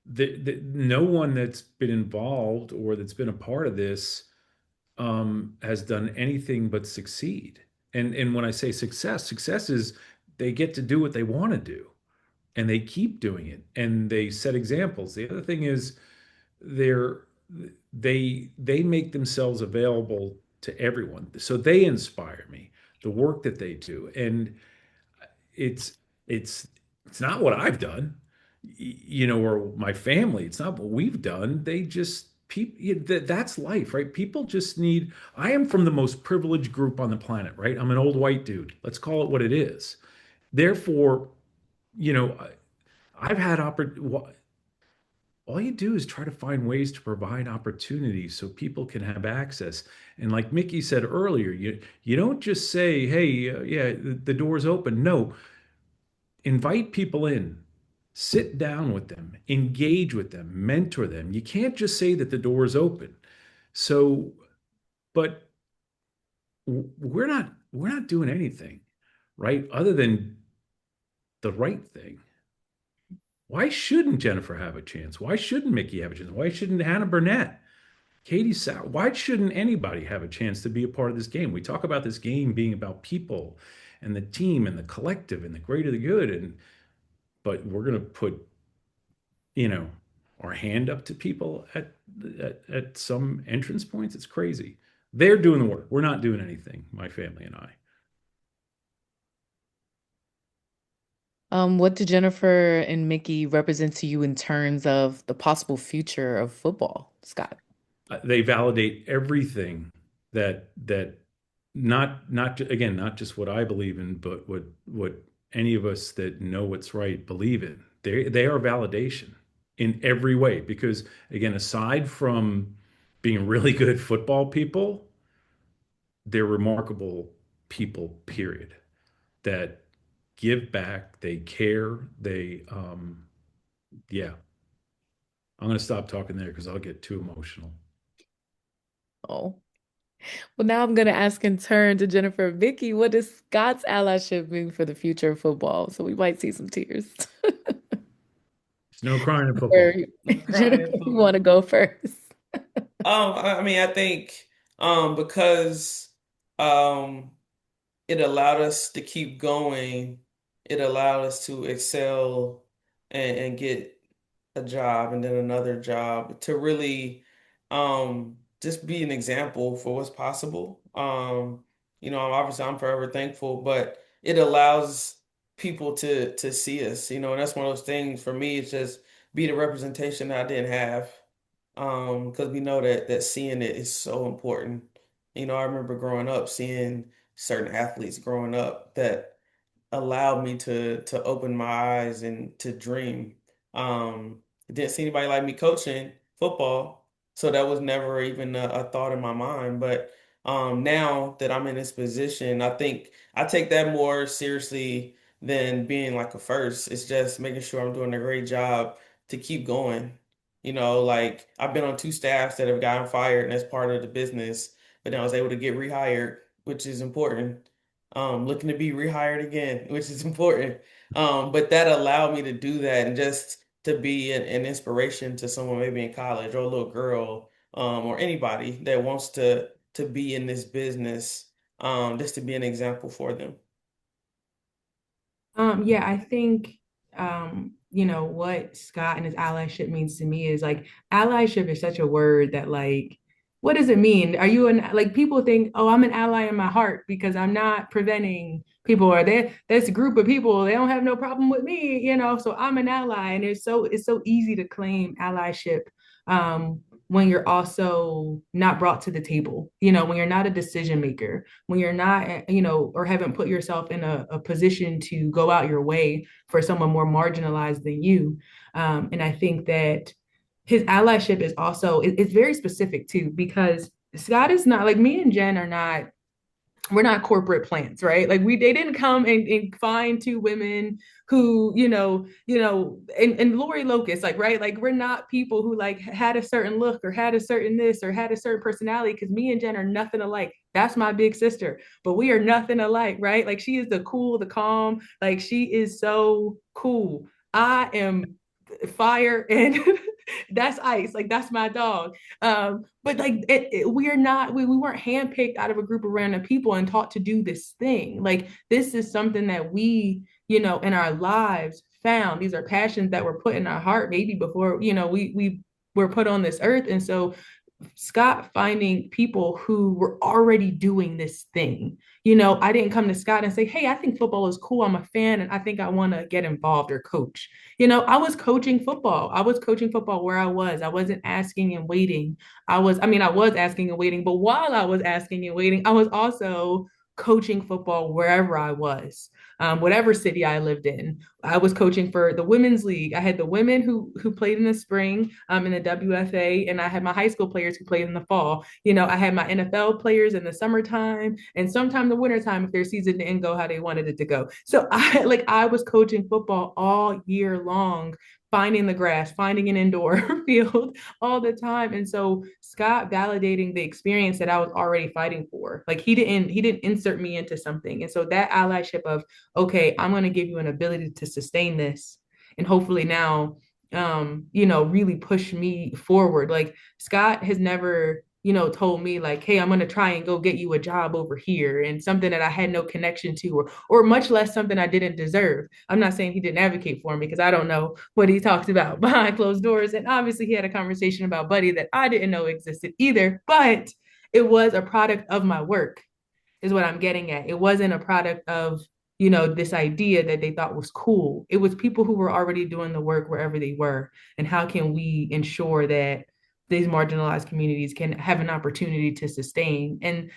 no one that's been involved or that's been a part of this has done anything but succeed. And when I say success, success is they get to do what they want to do, and they keep doing it, and they set examples. The other thing is they're they make themselves available to everyone. So they inspire me, the work that they do. And it's it's it's not what I've done, or my family. It's not what we've done. They just people that's life, right? People just need. I am from the most privileged group on the planet, right? I'm an old white dude. Let's call it what it is. Therefore, you know, I've had all you do is try to find ways to provide opportunities so people can have access. And like Mickey said earlier, you don't just say, "Hey, yeah, the door's open." No, invite people in, sit down with them, engage with them, mentor them. You can't just say that the door is open. So, but we're not doing anything, right? Other than the right thing. Why shouldn't Jennifer have a chance? Why shouldn't Mickey have a chance? Why shouldn't Hannah Burnett, Katie Sauer? Why shouldn't anybody have a chance to be a part of this game? We talk about this game being about people and the team and the collective and the greater the good, but we're going to put you know, our hand up to people at some entrance points. It's crazy. They're doing the work. We're not doing anything, my family and I. What do Jennifer and Mickey represent to you in terms of the possible future of football, Scott? They validate everything that again, not just what I believe in, but what any of us that know what's right believe in. They are validation in every way because again, aside from being really good football people, they're remarkable people, period, that give back, they care, yeah. I'm going to stop talking there because I'll get too emotional. Oh, well, now I'm going to ask in turn to Jennifer and Vicky, what does Scott's allyship mean for the future of football? So we might see some tears. There's no crying in Or football. Jennifer, you want to go first? I mean, I think because um it allowed us to keep going. It allowed us to excel and get a job and then another job to really just be an example for what's possible. Obviously I'm forever thankful, but it allows people to see us, and that's one of those things for me, it's just be the representation that I didn't have. Because we know that seeing it is so important. I remember growing up seeing certain athletes growing up that allowed me to open my eyes and to dream. Didn't see anybody like me coaching football, so that was never even a thought in my mind. But now that I'm in this position, I think I take that more seriously than being like a first. It's just making sure I'm doing a great job to keep going. Like I've been on two staffs that have gotten fired, and that's part of the business. But then I was able to get rehired, which is important. Looking to be rehired again, which is important. But that allowed me to do that and just to be an inspiration to someone maybe in college or a little girl, or anybody that wants to be in this business, just to be an example for them. Yeah, I think what Scott and his allyship means to me is like allyship is such a word that like, what does it mean? Are you an like people think, oh, I'm an ally in my heart because I'm not preventing people or there's a group of people, they don't have no problem with me, so I'm an ally. And it's so easy to claim allyship when you're also not brought to the table, when you're not a decision maker, when you're not, or haven't put yourself in a position to go out your way for someone more marginalized than you. And I think that his allyship is also, it's very specific too, because Scott is not like me and Jen are not, we're not corporate plants, right? Like they didn't come and find two women who, and Lori Locust, like, right? Like we're not people who like had a certain look or had a certain this or had a certain personality because me and Jen are nothing alike. That's my big sister, but we are nothing alike, right? Like she is the cool, the calm, like she is so cool. I am fire and that's ice, like that's my dog. But like we're not, we weren't handpicked out of a group of random people and taught to do this thing. Like this is something that we, in our lives found. These are passions that were put in our heart maybe before, we were put on this earth. And so Scott finding people who were already doing this thing. I didn't come to Scott and say, hey, I think football is cool. I'm a fan and I think I want to get involved or coach. I was coaching football. I was coaching football where I was. I wasn't asking and waiting. I was asking and waiting, but while I was asking and waiting, I was also coaching football wherever I was, whatever city I lived in. I was coaching for the women's league. I had the women who played in the spring, in the WFA, and I had my high school players who played in the fall. I had my NFL players in the summertime and sometime the wintertime if their season didn't go how they wanted it to go. So I was coaching football all year long, finding the grass, finding an indoor field all the time. And so Scott validating the experience that I was already fighting for. Like he didn't insert me into something. And so that allyship of, okay, I'm going to give you an ability to sustain this. And hopefully now, really push me forward. Like Scott has never, told me like, hey, I'm going to try and go get you a job over here and something that I had no connection to, or much less something I didn't deserve. I'm not saying he didn't advocate for me because I don't know what he talked about behind closed doors. And obviously he had a conversation about Buddy that I didn't know existed either, but it was a product of my work is what I'm getting at. It wasn't a product of, this idea that they thought was cool. It was people who were already doing the work wherever they were. And how can we ensure that these marginalized communities can have an opportunity to sustain? And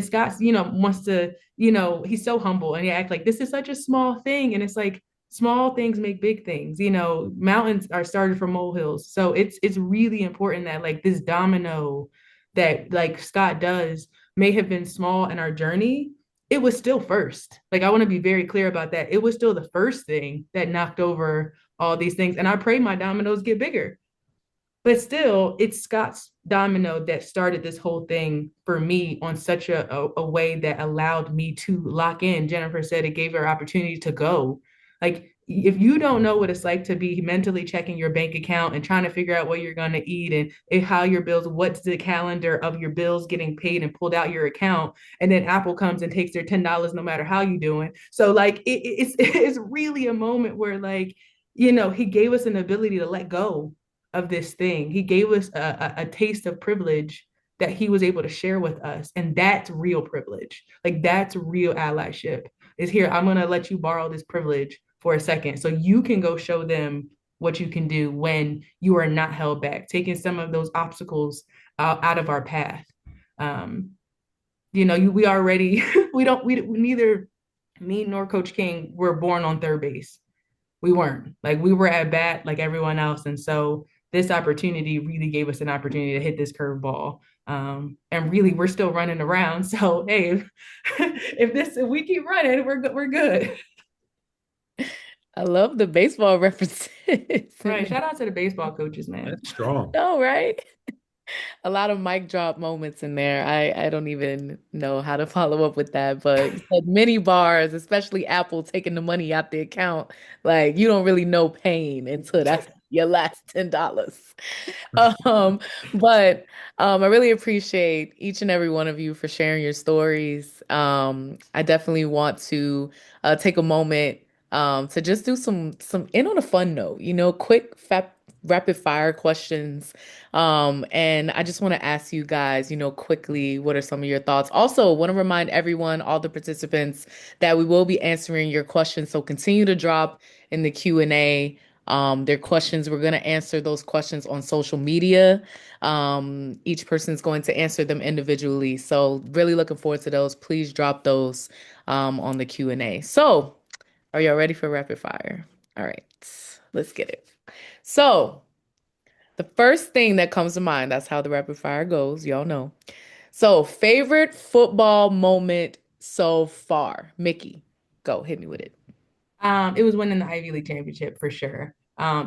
Scott, wants to, he's so humble and he act like this is such a small thing. And it's like small things make big things. Mountains are started from molehills. So it's really important that like this domino that like Scott does may have been small in our journey, it was still first. Like I want to be very clear about that. It was still the first thing that knocked over all these things. And I pray my dominoes get bigger. But still, it's Scott's domino that started this whole thing for me on such a way that allowed me to lock in. Jennifer said it gave her opportunity to go. Like if you don't know what it's like to be mentally checking your bank account and trying to figure out what you're going to eat and how your bills, what's the calendar of your bills getting paid and pulled out your account, and then Apple comes and takes their $10 no matter how you doing. So like it's really a moment where like, he gave us an ability to let go of this thing. He gave us a taste of privilege that he was able to share with us. And that's real privilege. Like that's real allyship is here. I'm going to let you borrow this privilege for a second so you can go show them what you can do when you are not held back, taking some of those obstacles out of our path. We already, we neither me nor Coach King were born on third base. We weren't. Like we were at bat like everyone else. And so this opportunity really gave us an opportunity to hit this curveball. And really, we're still running around. So hey, if we keep running, we're good. I love the baseball references. Right. Shout out to the baseball coaches, man. That's strong. Oh, right. A lot of mic drop moments in there. I don't even know how to follow up with that, but you said many bars, especially Apple taking the money out the account. Like you don't really know pain until that's your last $10. But I really appreciate each and every one of you for sharing your stories. I definitely want to take a moment to just do some in on a fun note, quick rapid fire questions. And I just want to ask you guys, quickly, what are some of your thoughts? Also, want to remind everyone, all the participants, that we will be answering your questions. So continue to drop in the Q&A their questions. We're going to answer those questions on social media. Each person is going to answer them individually. So really looking forward to those. Please drop those on the Q&A. So are y'all ready for rapid fire? All right, let's get it. So the first thing that comes to mind, that's how the rapid fire goes, y'all know. So favorite football moment so far. Mickey, go, hit me with it. It was winning the Ivy League championship for sure.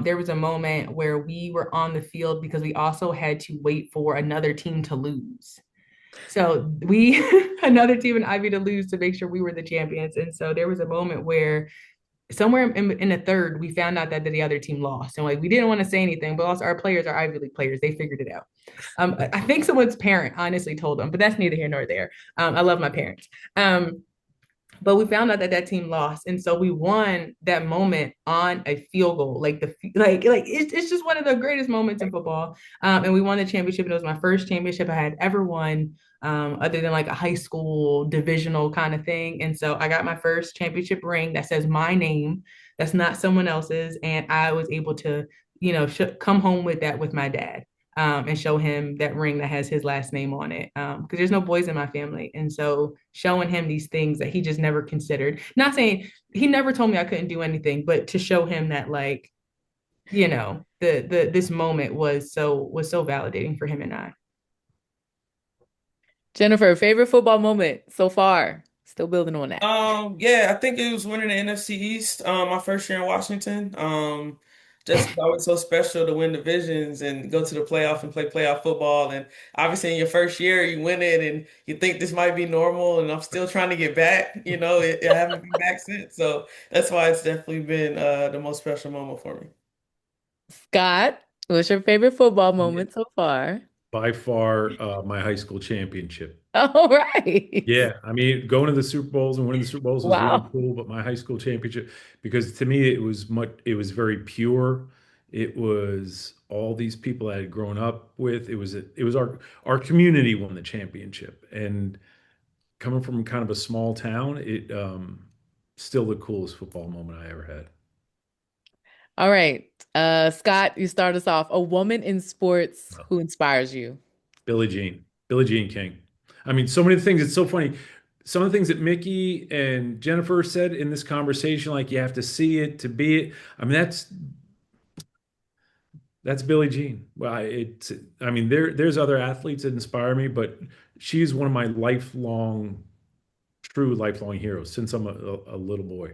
There was a moment where we were on the field because we also had to wait for another team to lose. So we, another team in Ivy to lose to make sure we were the champions. And so there was a moment where somewhere in the third, we found out that the other team lost. And like, we didn't want to say anything, but also our players are Ivy League players. They figured it out. I think someone's parent honestly told them, but that's neither here nor there. I love my parents. But we found out that that team lost, and so we won that moment on a field goal. Like it's just one of the greatest moments in football. And we won the championship. And it was my first championship I had ever won, other than like a high school divisional kind of thing. And so I got my first championship ring that says my name. That's not someone else's, and I was able to, come home with that with my dad. And show him that ring that has his last name on it. Because there's no boys in my family. And so showing him these things that he just never considered. Not saying he never told me I couldn't do anything, but to show him that like, the this moment was so validating for him and I. Jennifer, favorite football moment so far? Still building on that. Yeah, I think it was winning the NFC East, my first year in Washington. Just 'cause it's always so special to win divisions and go to the playoff and play playoff football. And obviously in your first year, you win it and you think this might be normal, and I'm still trying to get back. I haven't been back since. So that's why it's definitely been the most special moment for me. Scott, what's your favorite football Yeah. moment so far? By far, my high school championship. All right. Yeah, I mean, going to the Super Bowls and winning the Super Bowls was really Wow. cool, but my high school championship, because to me it was very pure. It was all these people I had grown up with. It was our community won the championship, and coming from kind of a small town, it still the coolest football moment I ever had. All right. Scott, you start us off. A woman in sports who inspires you. Billie Jean King. I mean, so many things. It's so funny. Some of the things that Mickey and Jennifer said in this conversation, like you have to see it to be it. I mean, that's Billie Jean. Well, I mean, there's other athletes that inspire me, but she's one of my true lifelong heroes since I'm a little boy.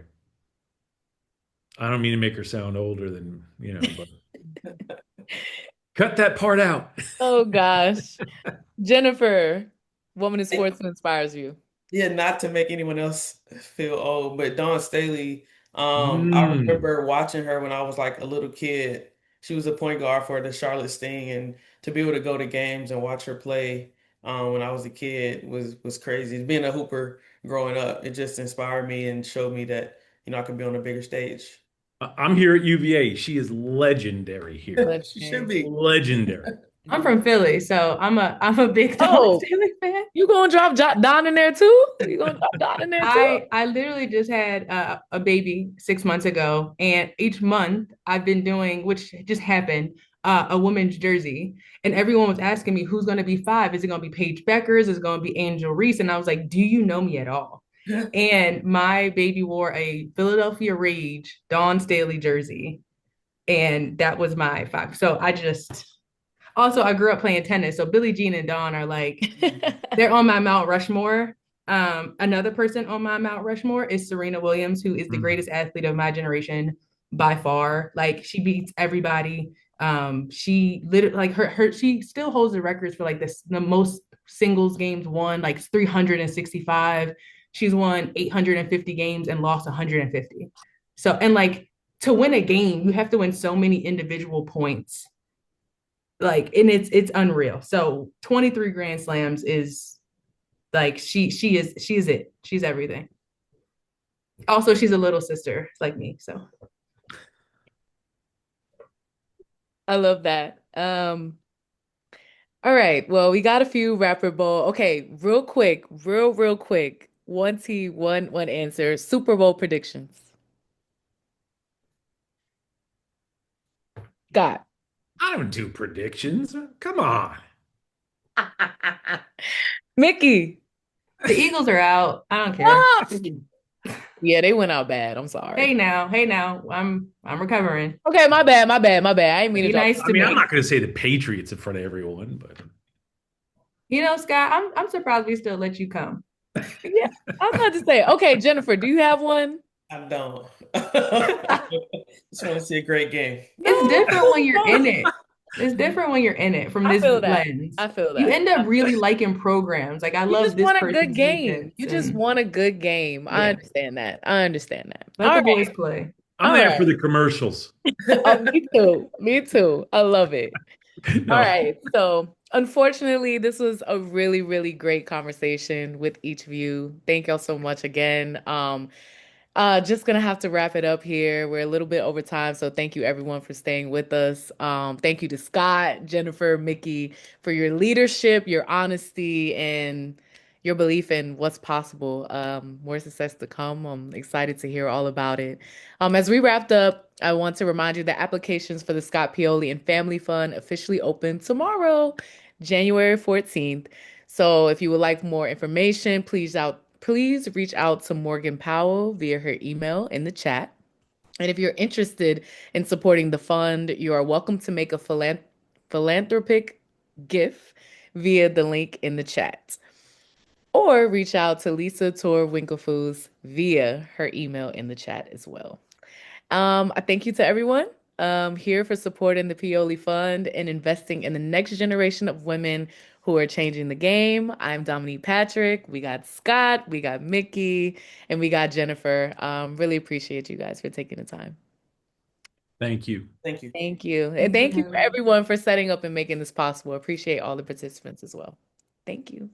I don't mean to make her sound older than, but cut that part out. Oh gosh. Jennifer, woman in sports who inspires you. Yeah, not to make anyone else feel old, but Dawn Staley, I Mm. remember watching her when I was like a little kid. She was a point guard for the Charlotte Sting, and to be able to go to games and watch her play when I was a kid was crazy. Being a hooper growing up, it just inspired me and showed me that, I could be on a bigger stage. I'm here at UVA. She is legendary here. She should Legendary. be. Legendary. I'm from Philly, so I'm a big Dawn Oh, Staley fan. you gonna drop Don in there too? You gonna drop Don in there too? I literally just had a baby 6 months ago, and each month I've been doing, which just happened, a women's jersey, and everyone was asking me who's going to be five. Is it going to be Paige Beckers? Is it going to be Angel Reese? And I was like, do you know me at all? And my baby wore a Philadelphia Rage Dawn Staley jersey, and that was my five. So I just also I grew up playing tennis, so Billie Jean and Dawn are like they're on my Mount Rushmore. Another person on my Mount Rushmore is Serena Williams, who is the Mm. greatest athlete of my generation by far. Like she beats everybody. She literally like her she still holds the records for like the most singles games won, like 365. She's won 850 games and lost 150. So and like to win a game, you have to win so many individual points. Like and it's unreal. So 23 Grand Slams is like she is it. She's everything. Also, she's a little sister like me. So I love that. All right. Well, we got a few rapper bowl. Okay, real quick, real quick. One answer. Super Bowl predictions. Scott. I don't do predictions. Come on. Mickey. the Eagles are out. I don't care. Ah! Yeah, they went out bad. I'm sorry. Hey now. I'm recovering. Okay, my bad. I didn't mean to Be drop. nice I to mean, I'm me. not going to say the Patriots in front of everyone, but Scott, I'm surprised we still let you come. Yeah, I was about to say. Okay, Jennifer, do you have one? I don't. Just want to see a great game. It's different when you're No. in it. It's different when you're in it from I this feel that. lens. I feel You that. end up really liking programs. Like I You love just this want a good person's game. defense You just and want a good game. I yeah, understand that. I understand that. let All the boys right. play. I'm All there for right. the commercials. Oh, me too. Me too. I love it. All No. right. So, Unfortunately, this was a really, really great conversation with each of you. Thank y'all so much again. Just gonna have to wrap it up here. We're a little bit over time, so thank you everyone for staying with us. Thank you to Scott, Jennifer, Mickey for your leadership, your honesty, and your belief in what's possible. More success to come. I'm excited to hear all about it. As we wrapped up, I want to remind you that applications for the Scott Pioli and Family Fund officially open tomorrow, January 14th. So if you would like more information, please reach out to Morgan Powell via her email in the chat. And if you're interested in supporting the fund, you are welcome to make a philanthropic gift via the link in the chat. Or reach out to Lisa Tor Winklefoos via her email in the chat as well. I thank you to everyone here for supporting the Pioli Fund and investing in the next generation of women who are changing the game. I'm Dominiqué Patrick. We got Scott, we got Mickey, and we got Jennifer. Really appreciate you guys for taking the time. Thank you. Thank you. Thank you. And Thanks for thank you for having us. everyone for setting up and making this possible. Appreciate all the participants as well. Thank you.